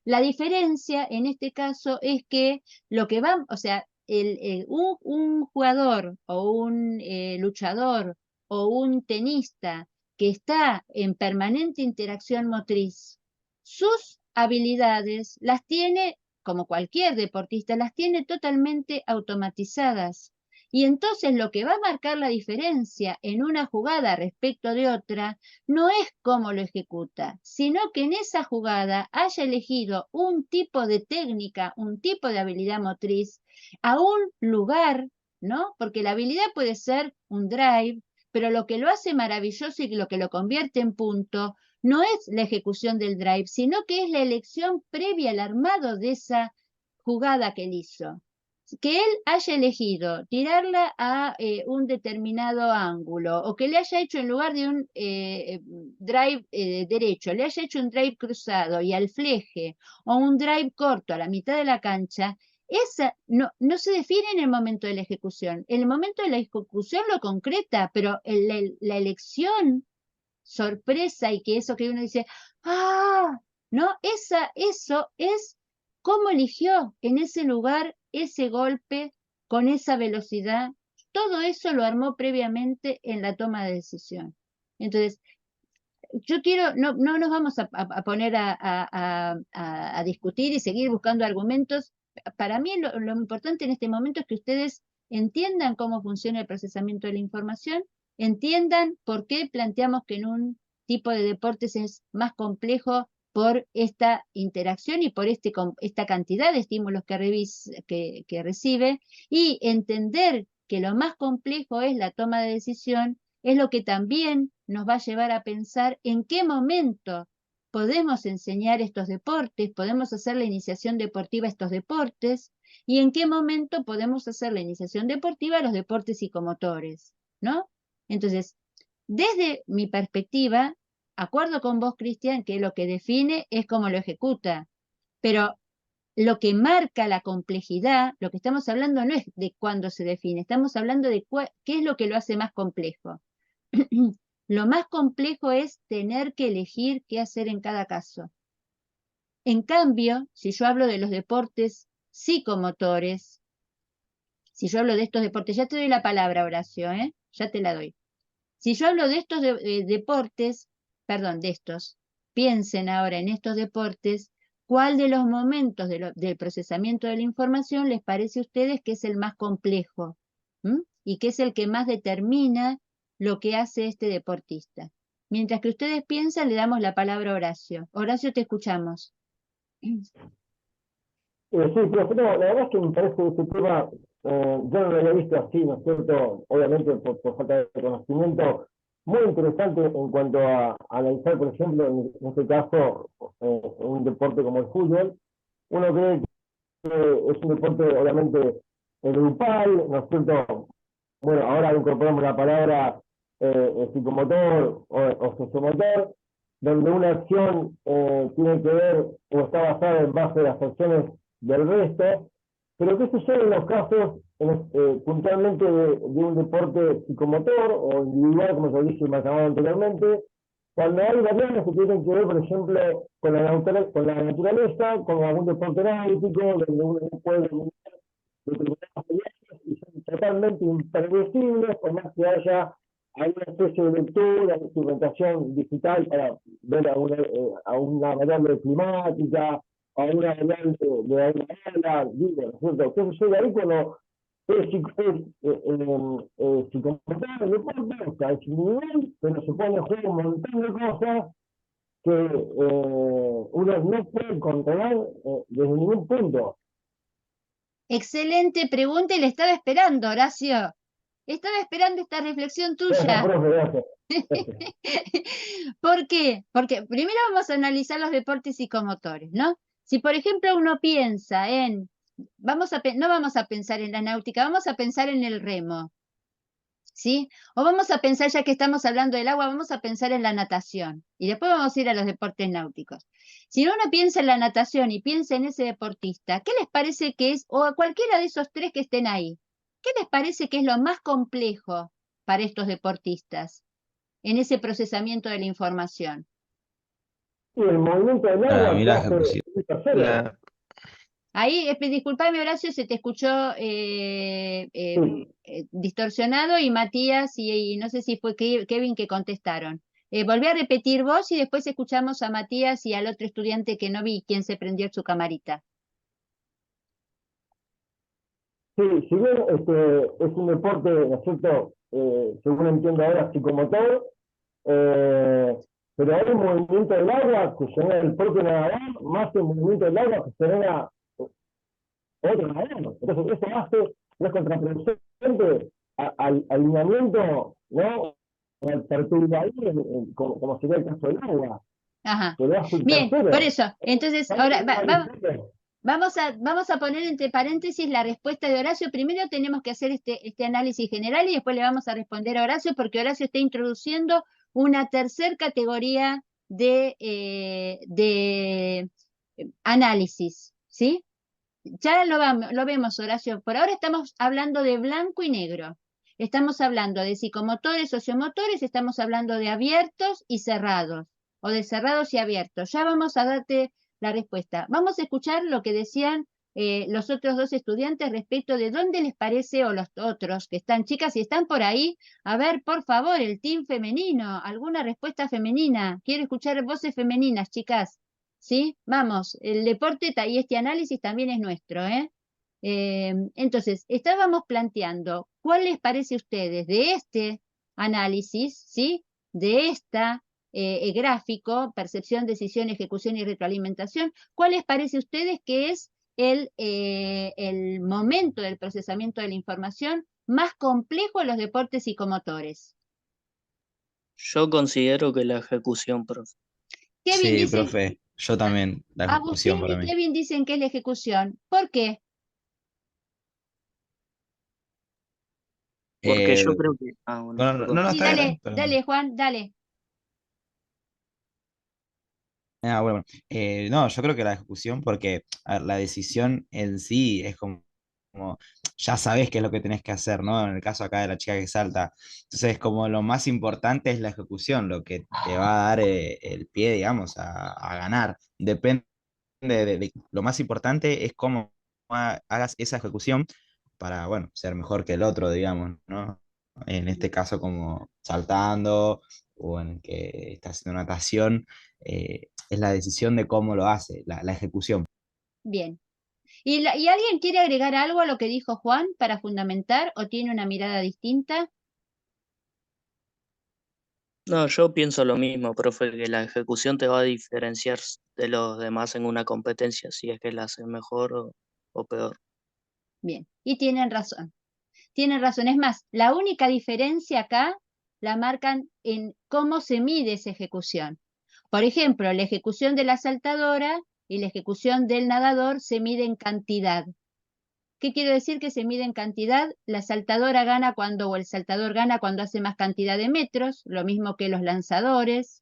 La diferencia en este caso es que lo que va, o sea, un jugador o un luchador o un tenista que está en permanente interacción motriz, sus habilidades las tiene, como cualquier deportista, las tiene totalmente automatizadas. Y entonces lo que va a marcar la diferencia en una jugada respecto de otra no es cómo lo ejecuta, sino que en esa jugada haya elegido un tipo de técnica, un tipo de habilidad motriz, a un lugar, ¿no? Porque la habilidad puede ser un drive, pero lo que lo hace maravilloso y lo que lo convierte en punto no es la ejecución del drive, sino que es la elección previa al armado de esa jugada que él hizo. Que él haya elegido tirarla a un determinado ángulo o que le haya hecho en lugar de un drive derecho, le haya hecho un drive cruzado y al fleje o un drive corto a la mitad de la cancha, esa no se define en el momento de la ejecución. En el momento de la ejecución lo concreta, pero la elección sorpresa y que eso que uno dice, ah, ¿no? Eso es cómo eligió en ese lugar ese golpe con esa velocidad. Todo eso lo armó previamente en la toma de decisión. Entonces, yo quiero, no nos vamos a poner a discutir y seguir buscando argumentos. Para mí lo importante en este momento es que ustedes entiendan cómo funciona el procesamiento de la información, entiendan por qué planteamos que en un tipo de deportes es más complejo por esta interacción y por esta cantidad de estímulos que recibe, y entender que lo más complejo es la toma de decisión, es lo que también nos va a llevar a pensar en qué momento podemos enseñar estos deportes, podemos hacer la iniciación deportiva a estos deportes, y en qué momento podemos hacer la iniciación deportiva a los deportes psicomotores, ¿no? Entonces, desde mi perspectiva, acuerdo con vos, Cristian, que lo que define es cómo lo ejecuta, pero lo que marca la complejidad, lo que estamos hablando no es de cuándo se define, estamos hablando de qué es lo que lo hace más complejo. Lo más complejo es tener que elegir qué hacer en cada caso. En cambio, si yo hablo de los deportes psicomotores, si yo hablo de estos deportes, ya te doy la palabra, Horacio, ya te la doy. Si yo hablo de estos deportes, perdón, de estos, piensen ahora en estos deportes, ¿cuál de los momentos del procesamiento de la información les parece a ustedes que es el más complejo? ¿Mm? Y que es el que más determina lo que hace este deportista. Mientras que ustedes piensan, le damos la palabra a Horacio. Horacio, te escuchamos. Sí, profe, no, la verdad es que me parece ese tema, yo no lo había visto así, ¿no es cierto? Obviamente por falta de conocimiento, muy interesante en cuanto a analizar, por ejemplo, en este caso, un deporte como el fútbol. Uno cree que es un deporte, obviamente, grupal, ¿no es cierto? Bueno, ahora incorporamos la palabra psicomotor o sociomotor, donde una acción tiene que ver o está basada en base a las acciones del resto, pero ¿qué sucede en los casos puntualmente de un deporte psicomotor o individual, como se dice más llamado anteriormente, cuando hay variables que tienen que ver, por ejemplo, con la naturaleza, con algún deporte náutico, donde uno no puede determinadas variables y son totalmente impredecibles, por más que haya alguna especie de lectura, de instrumentación digital para ver a una variable climática, a una variable de alguna ola, digo, ¿no es cierto? ¿Qué sucede ahí cuando psicomotor el deporte? O sea, es individual, pero se pone en juego un montón de cosas que uno no puede controlar desde ningún punto. Excelente pregunta y le estaba esperando, Horacio. Estaba esperando esta reflexión Gracias, tuya. profe, gracias. ¿Por qué? Porque primero vamos a analizar los deportes psicomotores, ¿no? Si por ejemplo uno piensa en, no vamos a pensar en la náutica, vamos a pensar en el remo, ¿sí? O vamos a pensar, ya que estamos hablando del agua, vamos a pensar en la natación y después vamos a ir a los deportes náuticos. Si uno piensa en la natación y piensa en ese deportista, ¿qué les parece que es, o a cualquiera de esos tres que estén ahí, qué les parece que es lo más complejo para estos deportistas en ese procesamiento de la información? Y el movimiento del Para agua mí que la hace ejecución. Luis Tercero. La, Ahí, disculpame Horacio, se te escuchó Sí. distorsionado y Matías y no sé si fue Kevin que contestaron. Volví a repetir vos y después escuchamos a Matías y al otro estudiante que no vi, quien se prendió su camarita. Sí, si bien es un deporte, ¿no es cierto? Según entiendo ahora, psicomotor, eh, pero hay un movimiento del agua que genera el propio nadador, más el movimiento del agua que genera otro nadador. Entonces, eso hace una contraproducente al alineamiento, ¿no? Al perturbador, como sería el caso del agua, Ajá. que lo hace el Bien, por tercero. eso. Entonces, ahora vamos a poner entre paréntesis la respuesta de Horacio. Primero tenemos que hacer este análisis general y después le vamos a responder a Horacio porque Horacio está introduciendo una tercer categoría de análisis, ¿sí? Ya lo vemos, Horacio. Por ahora estamos hablando de blanco y negro. Estamos hablando de psicomotores, sociomotores, estamos hablando de abiertos y cerrados, o de cerrados y abiertos. Ya vamos a darte la respuesta. Vamos a escuchar lo que decían los otros dos estudiantes respecto de dónde les parece, o los otros que están, chicas, si están por ahí, a ver, por favor, el team femenino, alguna respuesta femenina. Quiero escuchar voces femeninas, chicas. ¿Sí? Vamos, el deporte y este análisis también es nuestro, ¿eh? Entonces, estábamos planteando, ¿cuál les parece a ustedes de este análisis, ¿sí? De esta gráfico, percepción, decisión, ejecución y retroalimentación, ¿cuál les parece a ustedes que es el momento del procesamiento de la información más complejo en los deportes psicomotores? Yo considero que la ejecución, profe. Kevin Sí, dice, profe, yo también, la Agustín ejecución para y mí. Kevin dicen que es la ejecución. ¿Por qué? Porque yo Eh, creo que... Ah, bueno, no, no, perdón. no, Sí, está bien, dale, perdón. dale, Juan, dale. Bueno, no, yo creo que la ejecución, porque a ver, la decisión en sí es como ya sabes qué es lo que tenés que hacer, ¿no? En el caso acá de la chica que salta. Entonces, como lo más importante es la ejecución, lo que te va a dar el pie, digamos, a ganar. Depende lo más importante es cómo hagas esa ejecución para, bueno, ser mejor que el otro, digamos, ¿no? En este caso como saltando o en el que está haciendo natación, es la decisión de cómo lo hace, la ejecución. Bien. ¿Y alguien quiere agregar algo a lo que dijo Juan para fundamentar o tiene una mirada distinta? No, yo pienso lo mismo, profe, que la ejecución te va a diferenciar de los demás en una competencia, si es que la haces mejor o peor. Bien, y tienen razón. Tienen razón. Es más, la única diferencia acá la marcan en cómo se mide esa ejecución. Por ejemplo, la ejecución de la saltadora y la ejecución del nadador se mide en cantidad. ¿Qué quiero decir que se mide en cantidad? La saltadora gana cuando, o el saltador gana cuando hace más cantidad de metros, lo mismo que los lanzadores.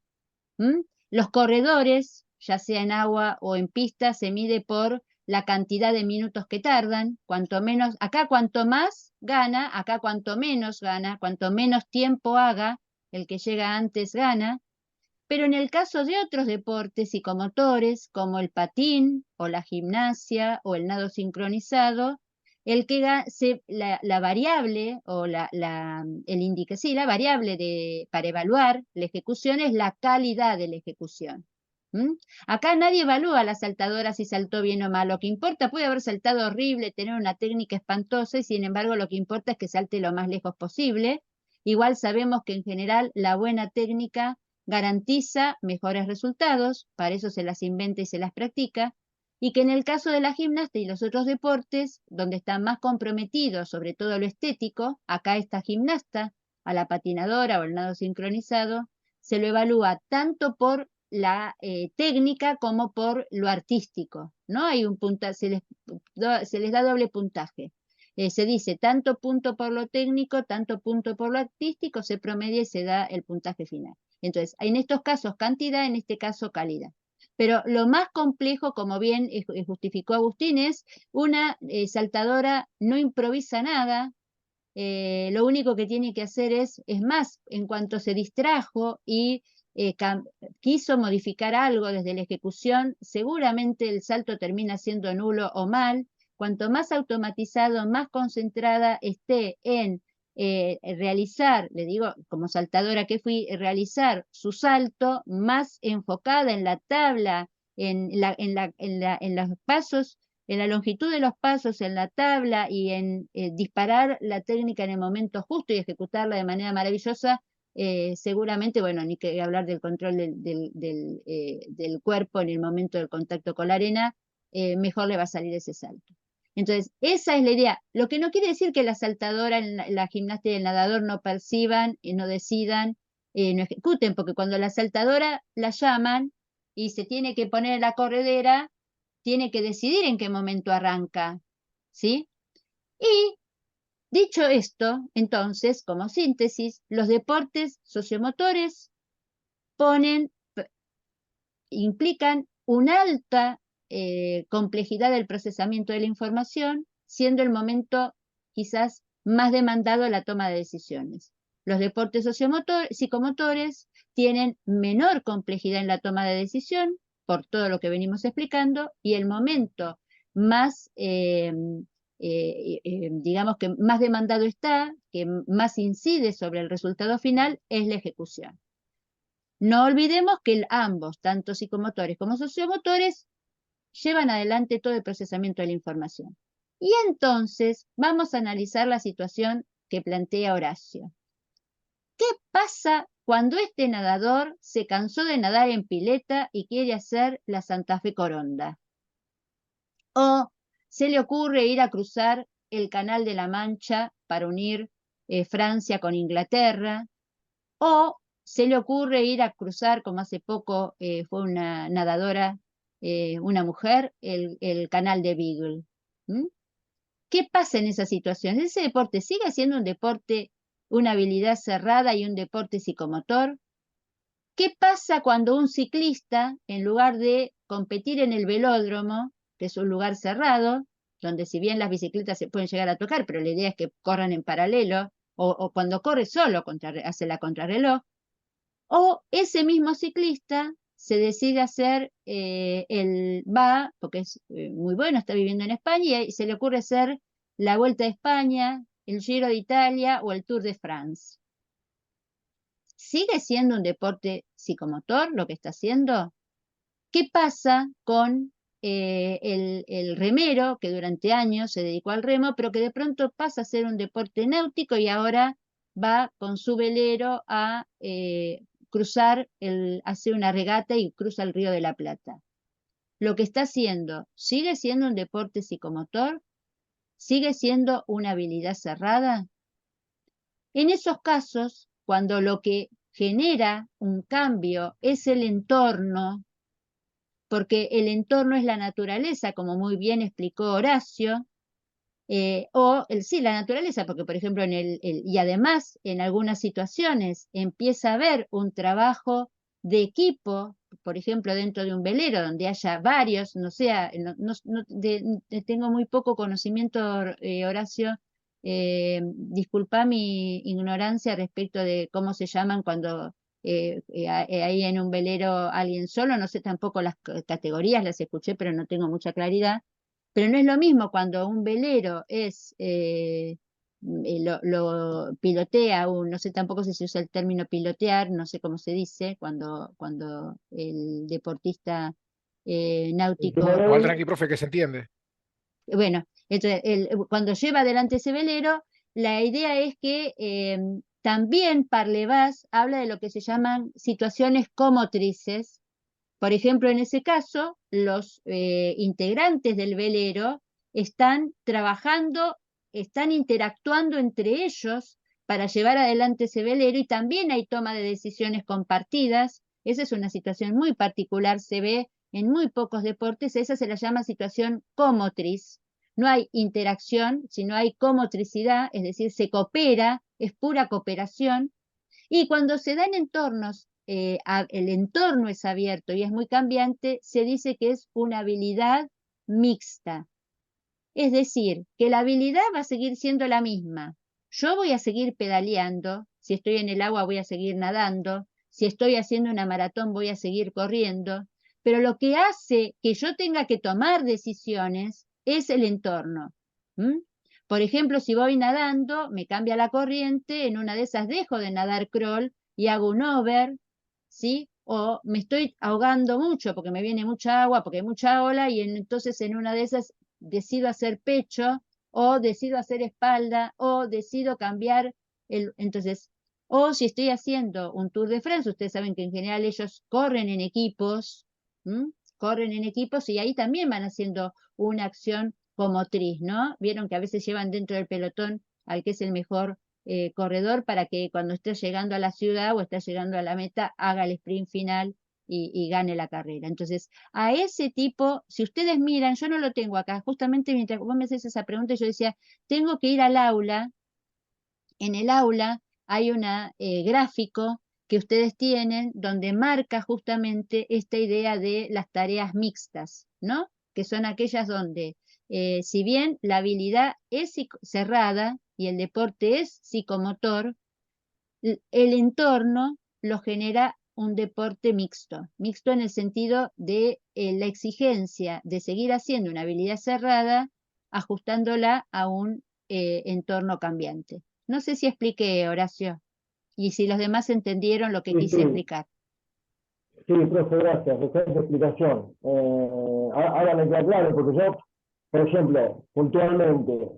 ¿Mm? Los corredores, ya sea en agua o en pista, se mide por la cantidad de minutos que tardan. Cuanto menos, acá cuanto más gana, acá cuanto menos gana, cuanto menos tiempo haga, el que llega antes gana. Pero en el caso de otros deportes psicomotores, como el patín o la gimnasia o el nado sincronizado, la variable o la variable para evaluar la ejecución es la calidad de la ejecución. ¿Mm? Acá nadie evalúa a la saltadora si saltó bien o mal. Lo que importa, puede haber saltado horrible, tener una técnica espantosa y sin embargo lo que importa es que salte lo más lejos posible. Igual sabemos que en general la buena técnica garantiza mejores resultados, para eso se las inventa y se las practica, y que en el caso de la gimnasia y los otros deportes, donde están más comprometidos, sobre todo lo estético, acá esta gimnasta, a la patinadora o el nado sincronizado, se lo evalúa tanto por la técnica como por lo artístico, ¿no? Hay un se les da doble puntaje. Se dice tanto punto por lo técnico, tanto punto por lo artístico, se promedia y se da el puntaje final. Entonces, en estos casos cantidad, en este caso calidad. Pero lo más complejo, como bien justificó Agustín, es una saltadora no improvisa nada, lo único que tiene que hacer es más, en cuanto se distrajo y quiso modificar algo desde la ejecución, seguramente el salto termina siendo nulo o mal. Cuanto más automatizado, más concentrada esté en realizar, le digo, como saltadora que fui, realizar su salto, más enfocada en la tabla, en los pasos, en la longitud de los pasos, en la tabla y en disparar la técnica en el momento justo y ejecutarla de manera maravillosa, seguramente, bueno, ni que hablar del control del cuerpo en el momento del contacto con la arena, mejor le va a salir ese salto. Entonces, esa es la idea. Lo que no quiere decir que la saltadora, la gimnasta y el nadador no perciban, no decidan, no ejecuten, porque cuando la saltadora la llaman y se tiene que poner en la corredera, tiene que decidir en qué momento arranca, ¿sí? Y dicho esto, entonces, como síntesis, los deportes sociomotores implican una alta complejidad del procesamiento de la información, siendo el momento quizás más demandado la toma de decisiones. Los deportes psicomotores tienen menor complejidad en la toma de decisión, por todo lo que venimos explicando, y el momento más, digamos que más demandado está, que más incide sobre el resultado final, es la ejecución. No olvidemos que ambos, tanto psicomotores como sociomotores, llevan adelante todo el procesamiento de la información. Y entonces vamos a analizar la situación que plantea Horacio. ¿Qué pasa cuando este nadador se cansó de nadar en pileta y quiere hacer la Santa Fe Coronda? ¿O se le ocurre ir a cruzar el Canal de la Mancha para unir Francia con Inglaterra? ¿O se le ocurre ir a cruzar, como hace poco fue una nadadora, una mujer, el canal de Beagle? ¿Mm? ¿Qué pasa en esa situación? ¿Ese deporte sigue siendo un deporte, una habilidad cerrada y un deporte psicomotor? ¿Qué pasa cuando un ciclista, en lugar de competir en el velódromo, que es un lugar cerrado, donde si bien las bicicletas se pueden llegar a tocar, pero la idea es que corran en paralelo, o cuando corre solo, hace la contrarreloj, o ese mismo ciclista se decide hacer, porque es muy bueno, está viviendo en España y se le ocurre hacer la Vuelta a España el Giro de Italia o el Tour de France. ¿Sigue siendo un deporte psicomotor lo que está haciendo? ¿Qué pasa con el remero, que durante años se dedicó al remo, pero que de pronto pasa a ser un deporte náutico y ahora va con su velero a cruzar, hace una regata y cruza el Río de la Plata? Lo que está haciendo, ¿sigue siendo un deporte psicomotor? ¿Sigue siendo una habilidad cerrada? En esos casos, cuando lo que genera un cambio es el entorno, porque el entorno es la naturaleza, como muy bien explicó Horacio, sí, la naturaleza, porque por ejemplo, y además en algunas situaciones empieza a haber un trabajo de equipo, por ejemplo, dentro de un velero donde haya varios, no sea, tengo muy poco conocimiento, Horacio, disculpa mi ignorancia respecto de cómo se llaman cuando ahí en un velero alguien solo, no sé tampoco las categorías, las escuché, pero no tengo mucha claridad. Pero no es lo mismo cuando un velero lo pilotea, no sé tampoco si se usa el término pilotear, no sé cómo se dice, cuando el deportista náutico, Igual tranqui, profe, que se entiende. bueno, entonces, cuando lleva adelante ese velero, la idea es que también Parlevás habla de lo que se llaman situaciones comotrices. Por ejemplo, en ese caso, los integrantes del velero están trabajando, están interactuando entre ellos para llevar adelante ese velero y también hay toma de decisiones compartidas. Esa es una situación muy particular, se ve en muy pocos deportes, esa se la llama situación comotriz. No hay interacción, sino hay comotricidad, es decir, se coopera, es pura cooperación. Y cuando se da en entornos, el entorno es abierto y es muy cambiante, se dice que es una habilidad mixta. Es decir, que la habilidad va a seguir siendo la misma. Yo voy a seguir pedaleando, si estoy en el agua voy a seguir nadando, si estoy haciendo una maratón voy a seguir corriendo, pero lo que hace que yo tenga que tomar decisiones es el entorno. ¿Mm? Por ejemplo, si voy nadando, me cambia la corriente, en una de esas dejo de nadar crawl y hago un over, ¿sí? O me estoy ahogando mucho porque me viene mucha agua, porque hay mucha ola, y entonces en una de esas decido hacer pecho, o decido hacer espalda, o decido cambiar entonces, o si estoy haciendo un Tour de France, ustedes saben que en general ellos corren en equipos, corren en equipos y ahí también van haciendo una acción comotriz, ¿no? Vieron que a veces llevan dentro del pelotón al que es el mejor corredor para que cuando esté llegando a la ciudad o esté llegando a la meta haga el sprint final y gane la carrera. Entonces, a ese tipo, si ustedes miran, yo no lo tengo acá, justamente mientras vos me haces esa pregunta, yo decía, tengo que ir al aula, en el aula hay un gráfico que ustedes tienen donde marca justamente esta idea de las tareas mixtas, ¿no? Que son aquellas donde, si bien la habilidad es cerrada y el deporte es psicomotor, el entorno lo genera un deporte mixto. Mixto en el sentido de la exigencia de seguir haciendo una habilidad cerrada, ajustándola a un entorno cambiante. No sé si expliqué, Horacio, y si los demás entendieron lo que Sí, quise sí, explicar. sí, profe, gracias. Excelente explicación. Ahora me queda claro, porque yo, por ejemplo, puntualmente,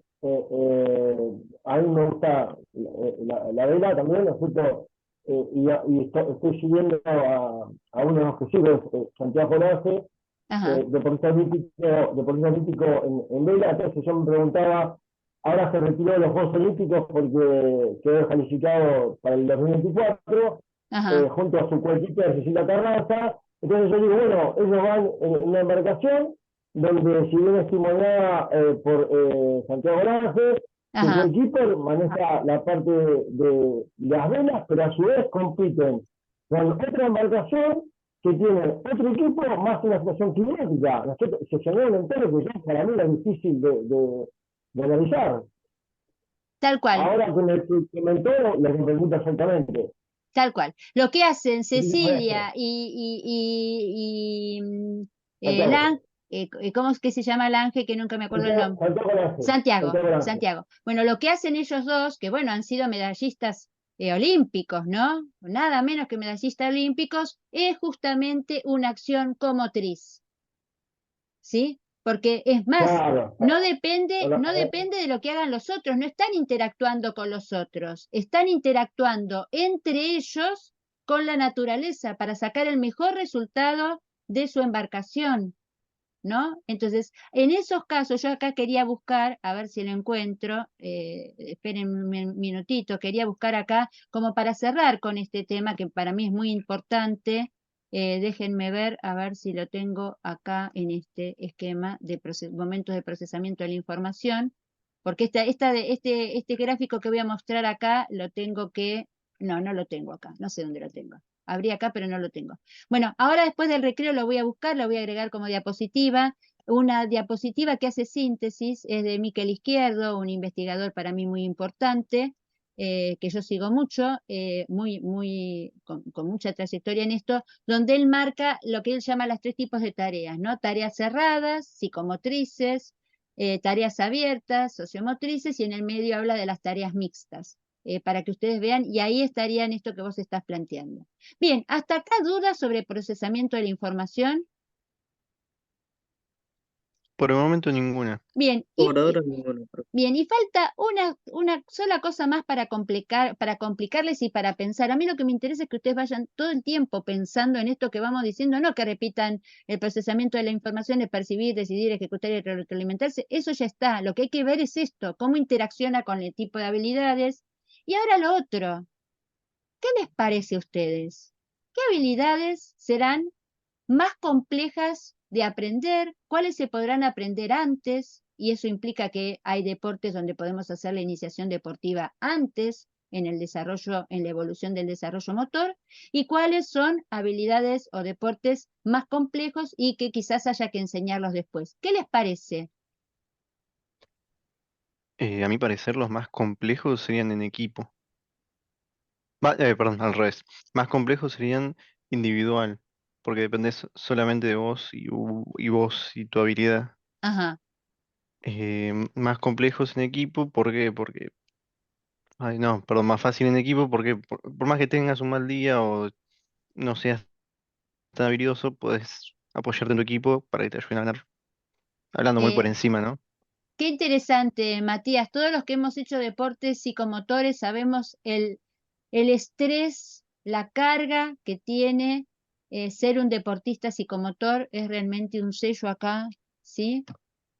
a mí me gusta la vela también, ¿no es cierto? Estoy siguiendo a uno de los que sigo, Santiago Laje, Ajá, deportista olímpico en vela. Entonces yo me preguntaba, ahora se retiró de los Juegos Olímpicos porque quedó descalificado para el 2024, ajá, junto a su coequipera Cecilia Carranza. Entonces yo digo, bueno, ellos van en una embarcación donde, si bien es timoniada por Santiago Laje, su ajá. coequiper maneja la parte de las velas, pero a su vez compiten con otra embarcación que tiene otro equipo más una situación climática. Se generó un entorno que ya para mí era difícil de analizar. Tal cual. Ahora con el que comentó lo comprendí perfectamente. Tal cual. Lo que hacen Sí, maestro. Cecilia y Santiago. ¿cómo es que se llama el ángel que nunca me acuerdo el nombre? Santiago, Santiago. Bueno, lo que hacen ellos dos, que bueno, han sido medallistas olímpicos, ¿no? Nada menos que medallistas olímpicos, es justamente una acción comotriz, ¿sí? Porque es más, Claro. no depende Bueno, de lo que hagan los otros, no están interactuando con los otros, están interactuando entre ellos con la naturaleza para sacar el mejor resultado de su embarcación, ¿no? Entonces, en esos casos, yo acá quería buscar, a ver si lo encuentro, esperen un minutito, quería buscar acá como para cerrar con este tema que para mí es muy importante. Déjenme ver, a ver si lo tengo acá en este esquema de momentos de procesamiento de la información, porque este gráfico que voy a mostrar acá lo tengo que, no lo tengo acá, no sé dónde lo tengo. Habría acá, pero no lo tengo. Bueno, ahora después del recreo lo voy a buscar, lo voy a agregar como diapositiva. Una diapositiva que hace síntesis es de Miquel Izquierdo, un investigador para mí muy importante, que yo sigo mucho, con mucha trayectoria en esto, donde él marca lo que él llama las 3 tipos de tareas, ¿no? Tareas cerradas, psicomotrices, tareas abiertas, sociomotrices, y en el medio habla de las tareas mixtas, para que ustedes vean, y ahí estaría en esto que vos estás planteando. Bien, hasta acá dudas sobre procesamiento de la información. Por el momento ninguna. Bien, Por ahora ninguno, profe. bien, y falta una sola cosa más para complicarles y para pensar. A mí lo que me interesa es que ustedes vayan todo el tiempo pensando en esto que vamos diciendo, no que repitan el procesamiento de la información, de percibir, decidir, ejecutar y retroalimentarse. Eso ya está. Lo que hay que ver es esto, cómo interacciona con el tipo de habilidades. Y ahora lo otro, ¿qué les parece a ustedes? ¿Qué habilidades serán más complejas de aprender? ¿Cuáles se podrán aprender antes? Y eso implica que hay deportes donde podemos hacer la iniciación deportiva antes en el desarrollo, en la evolución del desarrollo motor, y cuáles son habilidades o deportes más complejos y que quizás haya que enseñarlos después. ¿Qué les parece? A mi parecer, los más complejos serían en equipo. Perdón, al revés. Más complejos serían individual, porque dependes solamente de vos y vos y tu habilidad. Ajá. Más complejos en equipo, ¿por qué? Porque, ay, no, perdón, más fácil en equipo porque por más que tengas un mal día o no seas tan habilidoso, puedes apoyarte en tu equipo para que te ayuden a ganar. Hablando muy por Eh, encima, ¿no? Qué interesante, Matías. Todos los que hemos hecho deportes psicomotores sabemos el estrés, la carga que tiene ser un deportista psicomotor. Es realmente un sello acá, ¿sí?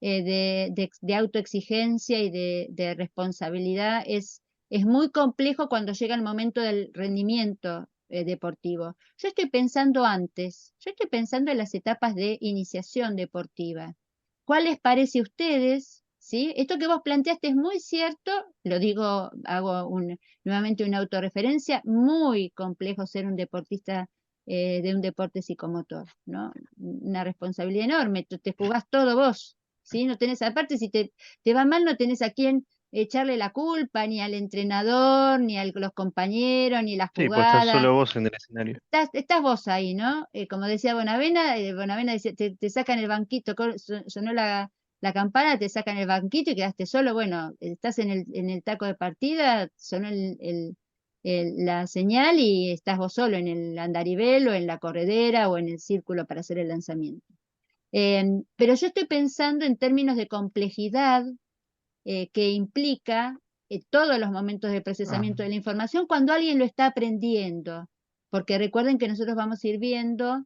De autoexigencia y de responsabilidad. Es muy complejo cuando llega el momento del rendimiento deportivo. Yo estoy pensando antes, yo estoy pensando en las etapas de iniciación deportiva. ¿Cuál les parece a ustedes? ¿Sí? Esto que vos planteaste es muy cierto, lo digo, hago nuevamente una autorreferencia, muy complejo ser un deportista de un deporte psicomotor, ¿no? Una responsabilidad enorme, te jugás todo vos, ¿sí? No tenés, aparte si te va mal, no tenés a quién echarle la culpa, ni al entrenador, ni a los compañeros, ni la Sí, pues estás jugada. solo vos en el escenario. Estás vos ahí, ¿no? Como decía Bonavena, Bonavena dice, te sacan el banquito, sonó la campana, te sacan el banquito y quedaste solo. Bueno, estás en el taco de partida, sonó la señal y estás vos solo en el andarivel o en la corredera o en el círculo para hacer el lanzamiento. Pero yo estoy pensando en términos de complejidad que implica todos los momentos de procesamiento de la información cuando alguien lo está aprendiendo, porque recuerden que nosotros vamos a ir viendo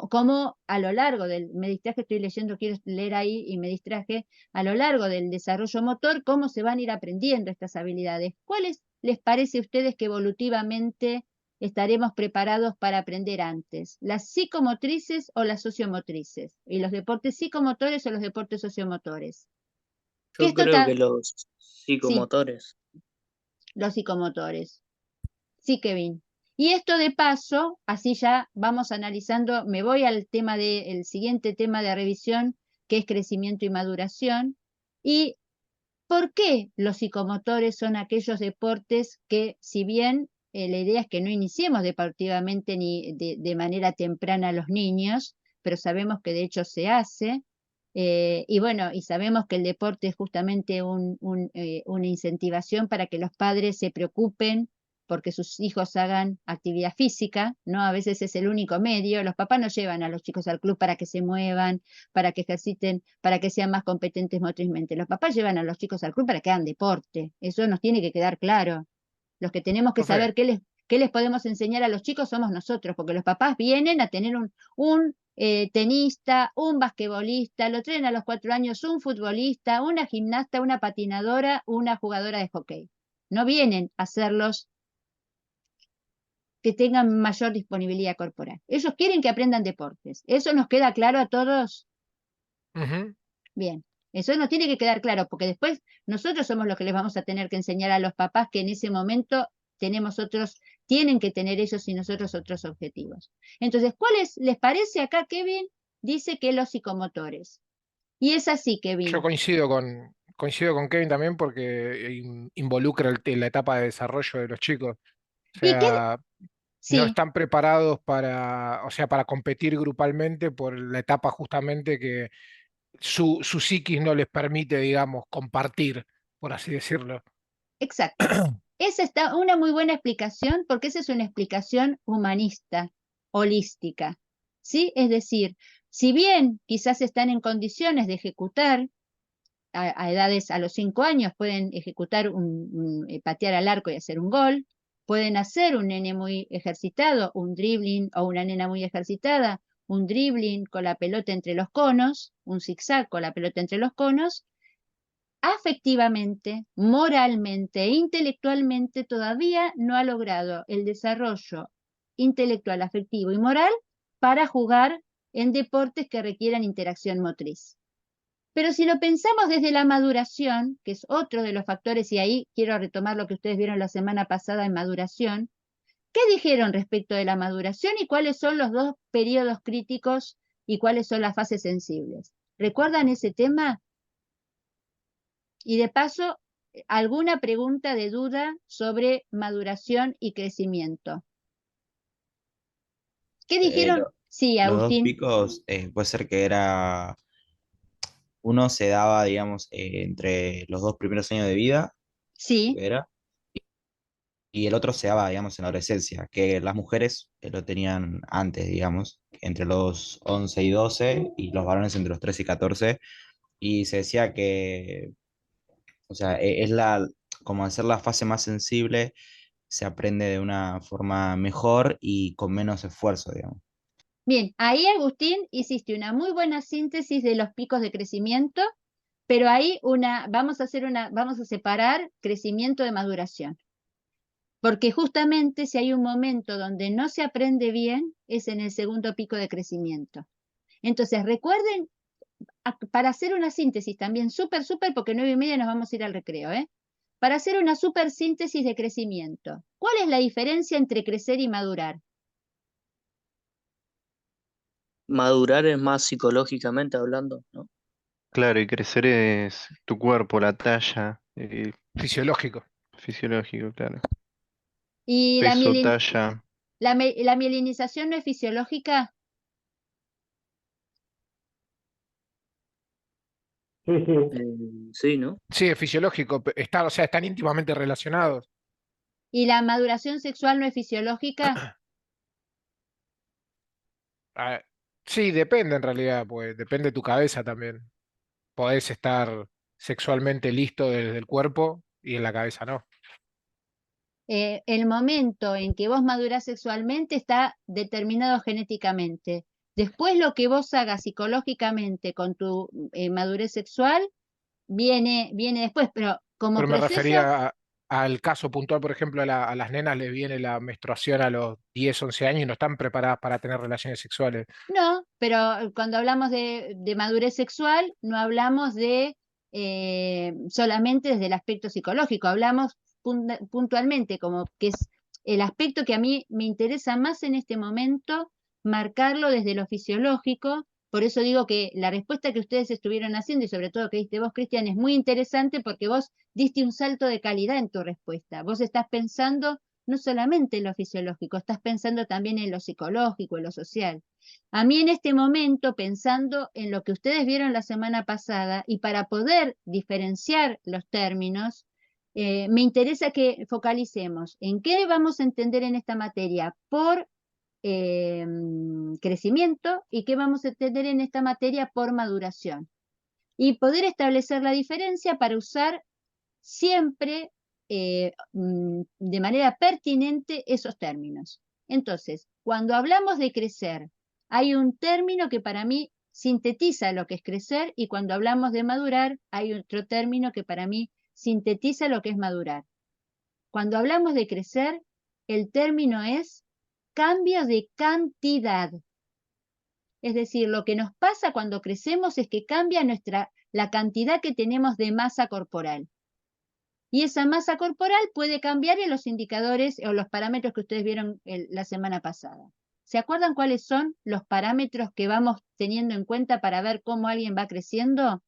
cómo a lo largo me distraje, estoy leyendo, quiero leer ahí y me distraje, a lo largo del desarrollo motor, cómo se van a ir aprendiendo estas habilidades. ¿Cuáles les parece a ustedes que evolutivamente estaremos preparados para aprender antes? ¿Las psicomotrices o las sociomotrices? ¿Y los deportes psicomotores o los deportes sociomotores? Que Yo esto creo está, que los sí, psicomotores. los psicomotores. Sí, Kevin. Y esto de paso, así ya vamos analizando, me voy al tema el siguiente tema de revisión, que es crecimiento y maduración. ¿Y por qué los psicomotores son aquellos deportes que, si bien la idea es que no iniciemos deportivamente ni de manera temprana a los niños, pero sabemos que de hecho se hace. Y bueno, y sabemos que el deporte es justamente una incentivación para que los padres se preocupen porque sus hijos hagan actividad física, ¿no? A veces es el único medio. Los papás no llevan a los chicos al club para que se muevan, para que ejerciten, para que sean más competentes motrizmente. Los papás llevan a los chicos al club para que hagan deporte. Eso nos tiene que quedar claro. Los que tenemos que Profe, saber qué les podemos enseñar a los chicos somos nosotros, porque los papás vienen a tener un tenista, un basquetbolista, lo traen a los 4 años un futbolista, una gimnasta, una patinadora, una jugadora de hockey. No vienen a hacerlos que tengan mayor disponibilidad corporal. Ellos quieren que aprendan deportes. ¿Eso nos queda claro a todos? ujú. Bien. Eso nos tiene que quedar claro, porque después nosotros somos los que les vamos a tener que enseñar a los papás que en ese momento tienen que tener ellos y nosotros otros objetivos. Entonces, ¿cuáles les parece acá, Kevin? Dice que los psicomotores. Y es así, Yo Kevin. coincido con Kevin también porque involucra la etapa de desarrollo de los chicos. O ¿Y qué? sea, no Sí, están preparados para, o sea, para competir grupalmente por la etapa justamente que su psiquis no les permite, digamos, compartir, por así decirlo. exacto. Esa está una muy buena explicación, porque esa es una explicación humanista, holística. ¿Sí? Es decir, si bien quizás están en condiciones de ejecutar a edades, a los 5 años, pueden ejecutar patear al arco y hacer un gol, pueden hacer un nene muy ejercitado, un dribbling, o una nena muy ejercitada, un dribbling con la pelota entre los conos, un zigzag con la pelota entre los conos. Afectivamente, moralmente e intelectualmente todavía no ha logrado el desarrollo intelectual, afectivo y moral para jugar en deportes que requieran interacción motriz. Pero si lo pensamos desde la maduración, que es otro de los factores, y ahí quiero retomar lo que ustedes vieron la semana pasada en maduración, ¿qué dijeron respecto de la maduración y cuáles son los dos periodos críticos y cuáles son las fases sensibles? ¿Recuerdan ese tema? Y de paso, alguna pregunta de duda sobre maduración y crecimiento. ¿Qué dijeron? Lo- Sí, los dos Agustín. picos, puede ser que uno se daba, digamos, entre los 2 primeros años de vida, Sí, que era, y el otro se daba, digamos, en la adolescencia, que las mujeres lo tenían antes, digamos, entre los 11 y 12, y los varones entre los 13 y 14, y se decía que, o sea, como al ser la fase más sensible, se aprende de una forma mejor y con menos esfuerzo, digamos. bien, ahí Agustín hiciste una muy buena síntesis de los picos de crecimiento, pero ahí vamos a separar crecimiento de maduración. Porque justamente si hay un momento donde no se aprende bien, es en el segundo pico de crecimiento. Entonces, recuerden, para hacer una síntesis también súper, porque 9:30 nos vamos a ir al recreo, ¿eh? Para hacer una súper síntesis de crecimiento, ¿cuál es la diferencia entre crecer y madurar? Madurar es más psicológicamente hablando, ¿no? Claro, y crecer es tu cuerpo, la talla, Fisiológico. fisiológico, claro. ¿Y Peso, talla. la mielinización no es fisiológica? Sí, sí. Sí, ¿no? Sí, es fisiológico, o sea, están íntimamente relacionados. ¿Y la maduración sexual no es fisiológica? Ah, sí, depende en realidad, pues depende de tu cabeza también. Podés estar sexualmente listo desde el cuerpo y en la cabeza no. El momento en que vos madurás sexualmente está determinado genéticamente. Después lo que vos hagas psicológicamente con tu madurez sexual viene después, pero como Pero me proceso, refería al caso puntual, por ejemplo, a las nenas les viene la menstruación a los 10, 11 años y no están preparadas para tener relaciones sexuales. no, pero cuando hablamos de madurez sexual, no hablamos de solamente desde el aspecto psicológico, hablamos puntualmente como que es el aspecto que a mí me interesa más en este momento, marcarlo desde lo fisiológico. Por eso digo que la respuesta que ustedes estuvieron haciendo y sobre todo que diste vos, Cristian, es muy interesante porque vos diste un salto de calidad en tu respuesta. Vos estás pensando no solamente en lo fisiológico, estás pensando también en lo psicológico, en lo social. A mí en este momento, pensando en lo que ustedes vieron la semana pasada, y para poder diferenciar los términos, me interesa que focalicemos en qué vamos a entender en esta materia por crecimiento y qué vamos a entender en esta materia por maduración. Y poder establecer la diferencia para usar siempre de manera pertinente esos términos. Entonces, cuando hablamos de crecer, hay un término que para mí sintetiza lo que es crecer, y cuando hablamos de madurar, hay otro término que para mí sintetiza lo que es madurar. Cuando hablamos de crecer, el término es cambio de cantidad. Es decir, lo que nos pasa cuando crecemos es que cambia la cantidad que tenemos de masa corporal. Y esa masa corporal puede cambiar en los indicadores o los parámetros que ustedes vieron la semana pasada. ¿Se acuerdan cuáles son los parámetros que vamos teniendo en cuenta para ver cómo alguien va creciendo?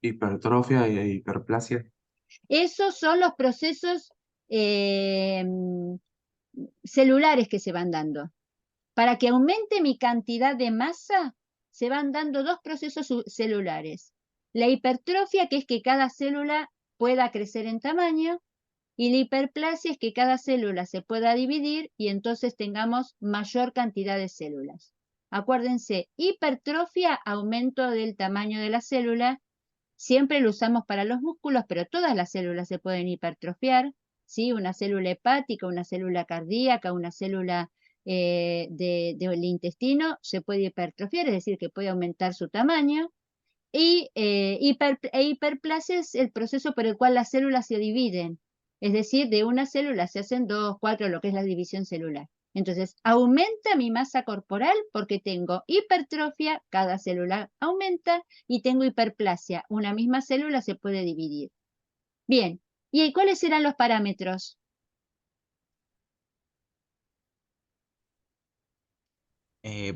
Hipertrofia e hiperplasia. Esos son los procesos eh, celulares que se van dando. Para que aumente mi cantidad de masa, se van dando dos procesos celulares. La hipertrofia, que es que cada célula pueda crecer en tamaño, y la hiperplasia es que cada célula se pueda dividir y entonces tengamos mayor cantidad de células. Acuérdense, hipertrofia, aumento del tamaño de la célula, siempre lo usamos para los músculos, pero todas las células se pueden hipertrofiar, ¿sí? Una célula hepática, una célula cardíaca, una célula del intestino se puede hipertrofiar, es decir, que puede aumentar su tamaño. Y hiperplasia es el proceso por el cual las células se dividen, es decir, de una célula se hacen 2, 4, lo que es la división celular. Entonces, aumenta mi masa corporal porque tengo hipertrofia, cada célula aumenta, y tengo hiperplasia, una misma célula se puede dividir. Bien, ¿y cuáles serán los parámetros?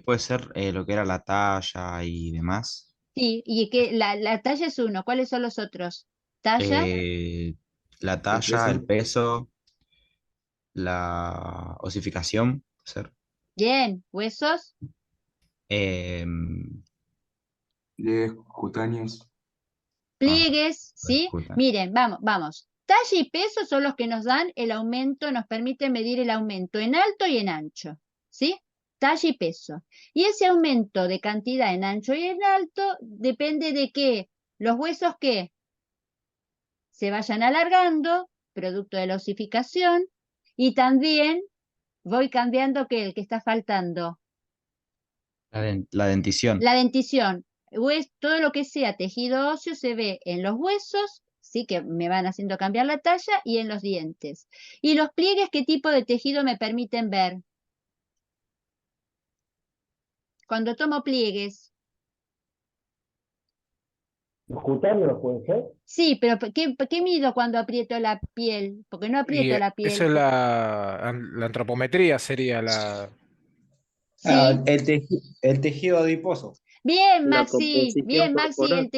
Puede ser lo que era la talla y demás. Sí, y que la talla es uno, ¿cuáles son los otros? Talla, Eh, la El talla, el peso. peso, la osificación, puede ser. bien, huesos, Em, Pliegues cutáneos. pliegues, ¿sí? escuta. Miren, vamos. Talla y peso son los que nos dan el aumento, nos permiten medir el aumento en alto y en ancho, ¿sí? Talla y peso. Y ese aumento de cantidad en ancho y en alto depende de que los huesos que se vayan alargando, producto de la osificación, y también voy cambiando el que está faltando. La dentición. La dentición, todo lo que sea tejido óseo se ve en los huesos, sí que me van haciendo cambiar la talla, y en los dientes. Y los pliegues, ¿qué tipo de tejido me permiten ver? Cuando tomo pliegues. ¿Los cutáneos pueden ser? Sí, pero ¿qué mido cuando aprieto la piel? Porque no Y aprieto la esa piel. es la antropometría, sería la... Sí. El tejido adiposo. Bien, La Maxi, composición bien, Maxi, corporal.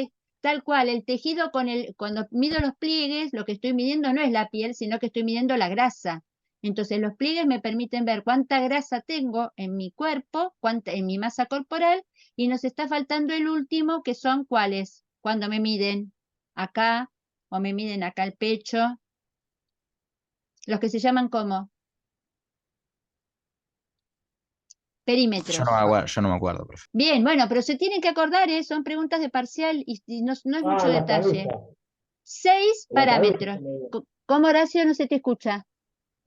tal cual, el tejido cuando mido los pliegues, lo que estoy midiendo no es la piel, sino que estoy midiendo la grasa. Entonces, los pliegues me permiten ver cuánta grasa tengo en mi cuerpo, en mi masa corporal, y nos está faltando el último, que son ¿cuáles? Cuando me miden acá, o me miden acá el pecho, los que se llaman como perímetros. Yo no me acuerdo, profe. Bien, bueno, pero se tienen que acordar, son preguntas de parcial y no es mucho La detalle. cabeza. 6 La cabeza. parámetros. ¿Cómo, Horacio, no se te escucha?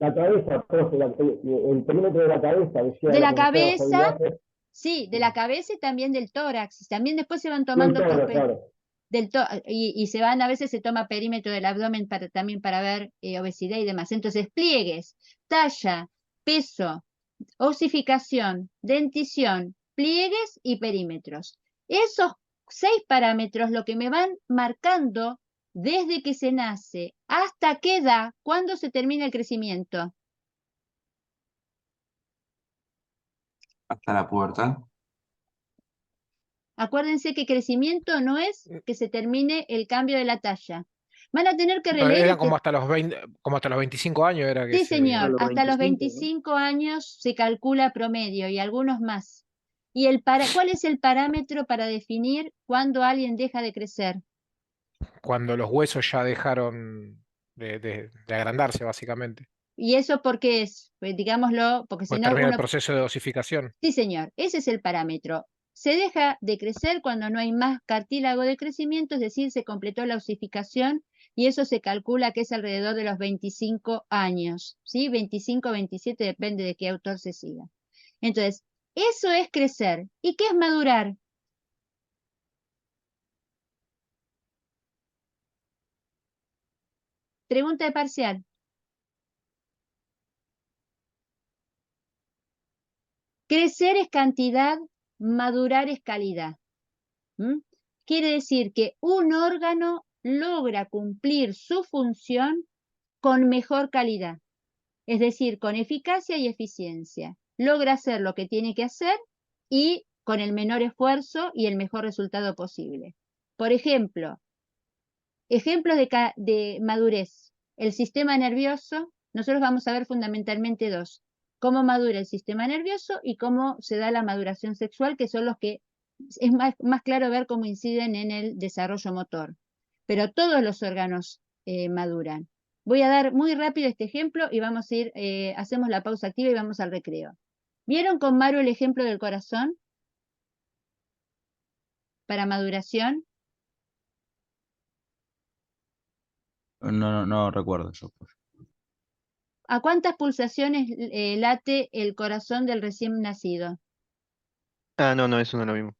La cabeza, profe, el perímetro de la cabeza, decía De la la profesora cabeza, Fabián. sí, de la cabeza y también del tórax. También después se van Del tomando otros tórax, claro. y se van, a veces se toma perímetro del abdomen también para ver obesidad y demás. Entonces, pliegues, talla, peso, osificación, dentición, pliegues y perímetros. Esos 6 parámetros lo que me van marcando desde que se nace hasta qué edad, cuándo se termina el crecimiento. Hasta la pubertad. Acuérdense que crecimiento no es que se termine el cambio de la talla. Van a tener que No, releer eran como hasta los 20, como hasta los 25 años era que Sí, se... señor, los hasta los 25, ¿no? 25 años se calcula promedio y algunos más. ¿Y cuál es el parámetro para definir cuándo alguien deja de crecer? Cuando los huesos ya dejaron de agrandarse, básicamente. ¿Y eso por qué es? Pues digámoslo, porque si Pues no termina el uno... proceso de dosificación. Sí, señor, ese es el parámetro. Se deja de crecer cuando no hay más cartílago de crecimiento, es decir, se completó la osificación y eso se calcula que es alrededor de los 25 años, ¿sí? 25, 27, depende de qué autor se siga. Entonces, eso es crecer. ¿Y qué es madurar? Pregunta de parcial. Crecer es cantidad, madurar es calidad. ¿Mm? Quiere decir que un órgano logra cumplir su función con mejor calidad, es decir, con eficacia y eficiencia. Logra hacer lo que tiene que hacer y con el menor esfuerzo y el mejor resultado posible. Por ejemplo, ejemplos de madurez. El sistema nervioso, nosotros vamos a ver fundamentalmente dos. Cómo madura el sistema nervioso y cómo se da la maduración sexual, que son los que es más claro ver cómo inciden en el desarrollo motor. Pero todos los órganos maduran. Voy a dar muy rápido este ejemplo y vamos a ir, hacemos la pausa activa y vamos al recreo. ¿Vieron con Maru el ejemplo del corazón para maduración? No recuerdo yo. ¿A cuántas pulsaciones late el corazón del recién nacido? Ah, no, eso no lo vimos.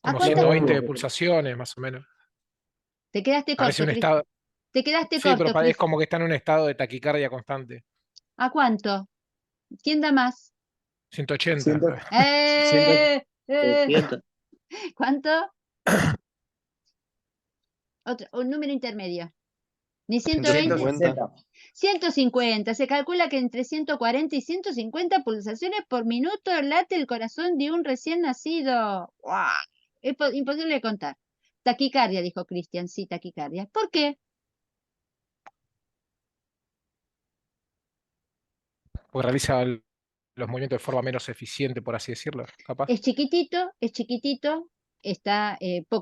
¿A Como cuántas? 120 pulsaciones, más o menos. Te quedaste Parece corto, un Cris. estado... Te quedaste Sí, pero corto, es Cris. como que está en un estado de taquicardia constante. ¿A cuánto? ¿Quién da más? 180. 100, 100, ¡Eh! ¡Eh! 200. ¿Cuánto? Un número intermedio. Ni 120. 150. 150. Se calcula que entre 140 y 150 pulsaciones por minuto late el corazón de un recién nacido. ¡Guau! Es imposible de contar. Taquicardia, dijo Cristian. Sí, taquicardia. ¿Por qué? Porque realiza los movimientos de forma menos eficiente, por así decirlo, capaz. Es chiquitito, está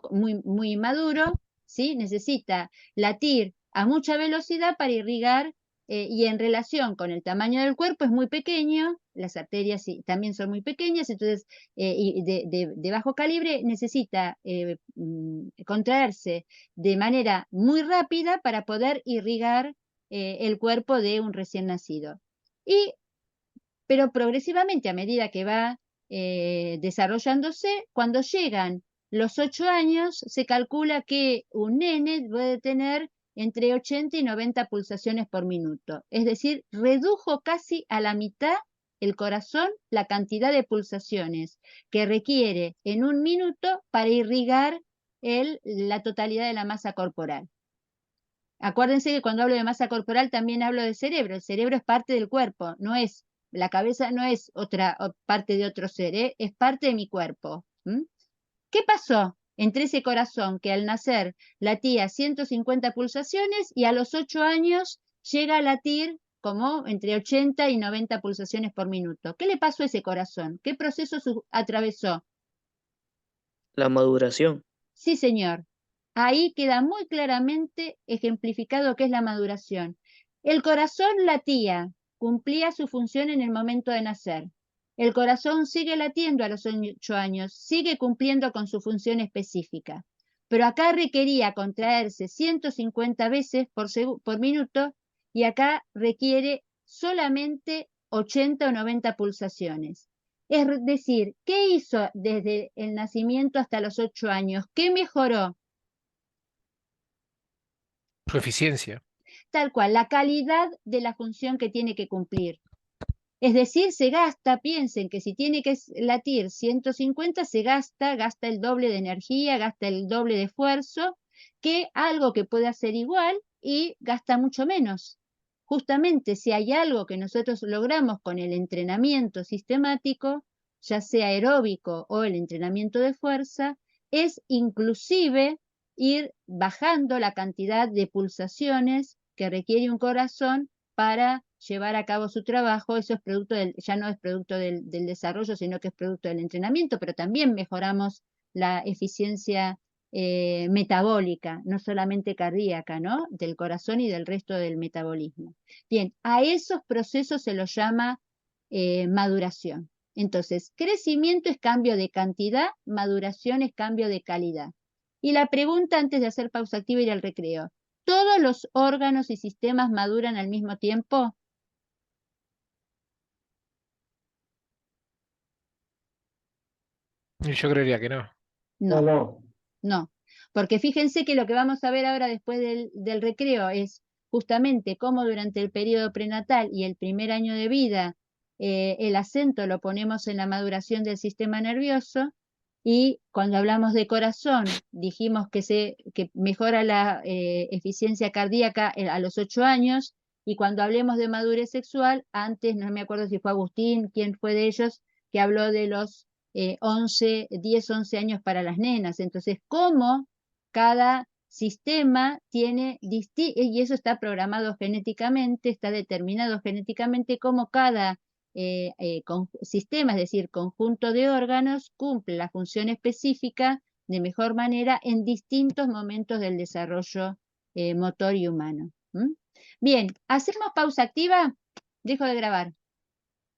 muy maduro, ¿sí? Necesita latir a mucha velocidad para irrigar y en relación con el tamaño del cuerpo es muy pequeño, las arterias también son muy pequeñas, entonces y de bajo calibre necesita contraerse de manera muy rápida para poder irrigar el cuerpo de un recién nacido. Pero progresivamente, a medida que va desarrollándose, cuando llegan los 8 años, se calcula que un nene puede tener entre 80 y 90 pulsaciones por minuto. Es decir, redujo casi a la mitad el corazón la cantidad de pulsaciones que requiere en un minuto para irrigar la totalidad de la masa corporal. Acuérdense que cuando hablo de masa corporal también hablo de cerebro. El cerebro es parte del cuerpo, la cabeza no es otra parte de otro ser, es parte de mi cuerpo. ¿Qué pasó entre ese corazón que al nacer latía 150 pulsaciones y a los 8 años llega a latir como entre 80 y 90 pulsaciones por minuto? ¿Qué le pasó a ese corazón? ¿Qué proceso atravesó? La maduración. Sí, señor. Ahí queda muy claramente ejemplificado qué es la maduración. El corazón latía, cumplía su función en el momento de nacer. El corazón sigue latiendo a los 8 años, sigue cumpliendo con su función específica. Pero acá requería contraerse 150 veces por minuto y acá requiere solamente 80 o 90 pulsaciones. Es decir, ¿qué hizo desde el nacimiento hasta los 8 años? ¿Qué mejoró? Su eficiencia. Tal cual, la calidad de la función que tiene que cumplir. Es decir, se gasta, piensen que si tiene que latir 150, gasta el doble de energía, gasta el doble de esfuerzo, que algo que puede hacer igual y gasta mucho menos. Justamente si hay algo que nosotros logramos con el entrenamiento sistemático, ya sea aeróbico o el entrenamiento de fuerza, es inclusive ir bajando la cantidad de pulsaciones que requiere un corazón para llevar a cabo su trabajo. Eso es producto ya no es producto del desarrollo, sino que es producto del entrenamiento, pero también mejoramos la eficiencia metabólica, no solamente cardíaca, ¿no? Del corazón y del resto del metabolismo. Bien, a esos procesos se los llama maduración. Entonces, crecimiento es cambio de cantidad, maduración es cambio de calidad. Y la pregunta antes de hacer pausa activa y ir al recreo, ¿todos los órganos y sistemas maduran al mismo tiempo? Yo creería que no. No. No. No, porque fíjense que lo que vamos a ver ahora después del recreo es justamente cómo durante el periodo prenatal y el primer año de vida el acento lo ponemos en la maduración del sistema nervioso, y cuando hablamos de corazón dijimos que mejora la eficiencia cardíaca a los 8 años, y cuando hablemos de madurez sexual, antes no me acuerdo si fue Agustín, quién fue de ellos, que habló de los 10, 11 años para las nenas. Entonces, cómo cada sistema tiene, y eso está programado genéticamente, está determinado genéticamente, cómo cada sistema, es decir, conjunto de órganos, cumple la función específica de mejor manera en distintos momentos del desarrollo motor y humano. ¿Mm? Bien, ¿hacemos pausa activa? Dejo de grabar.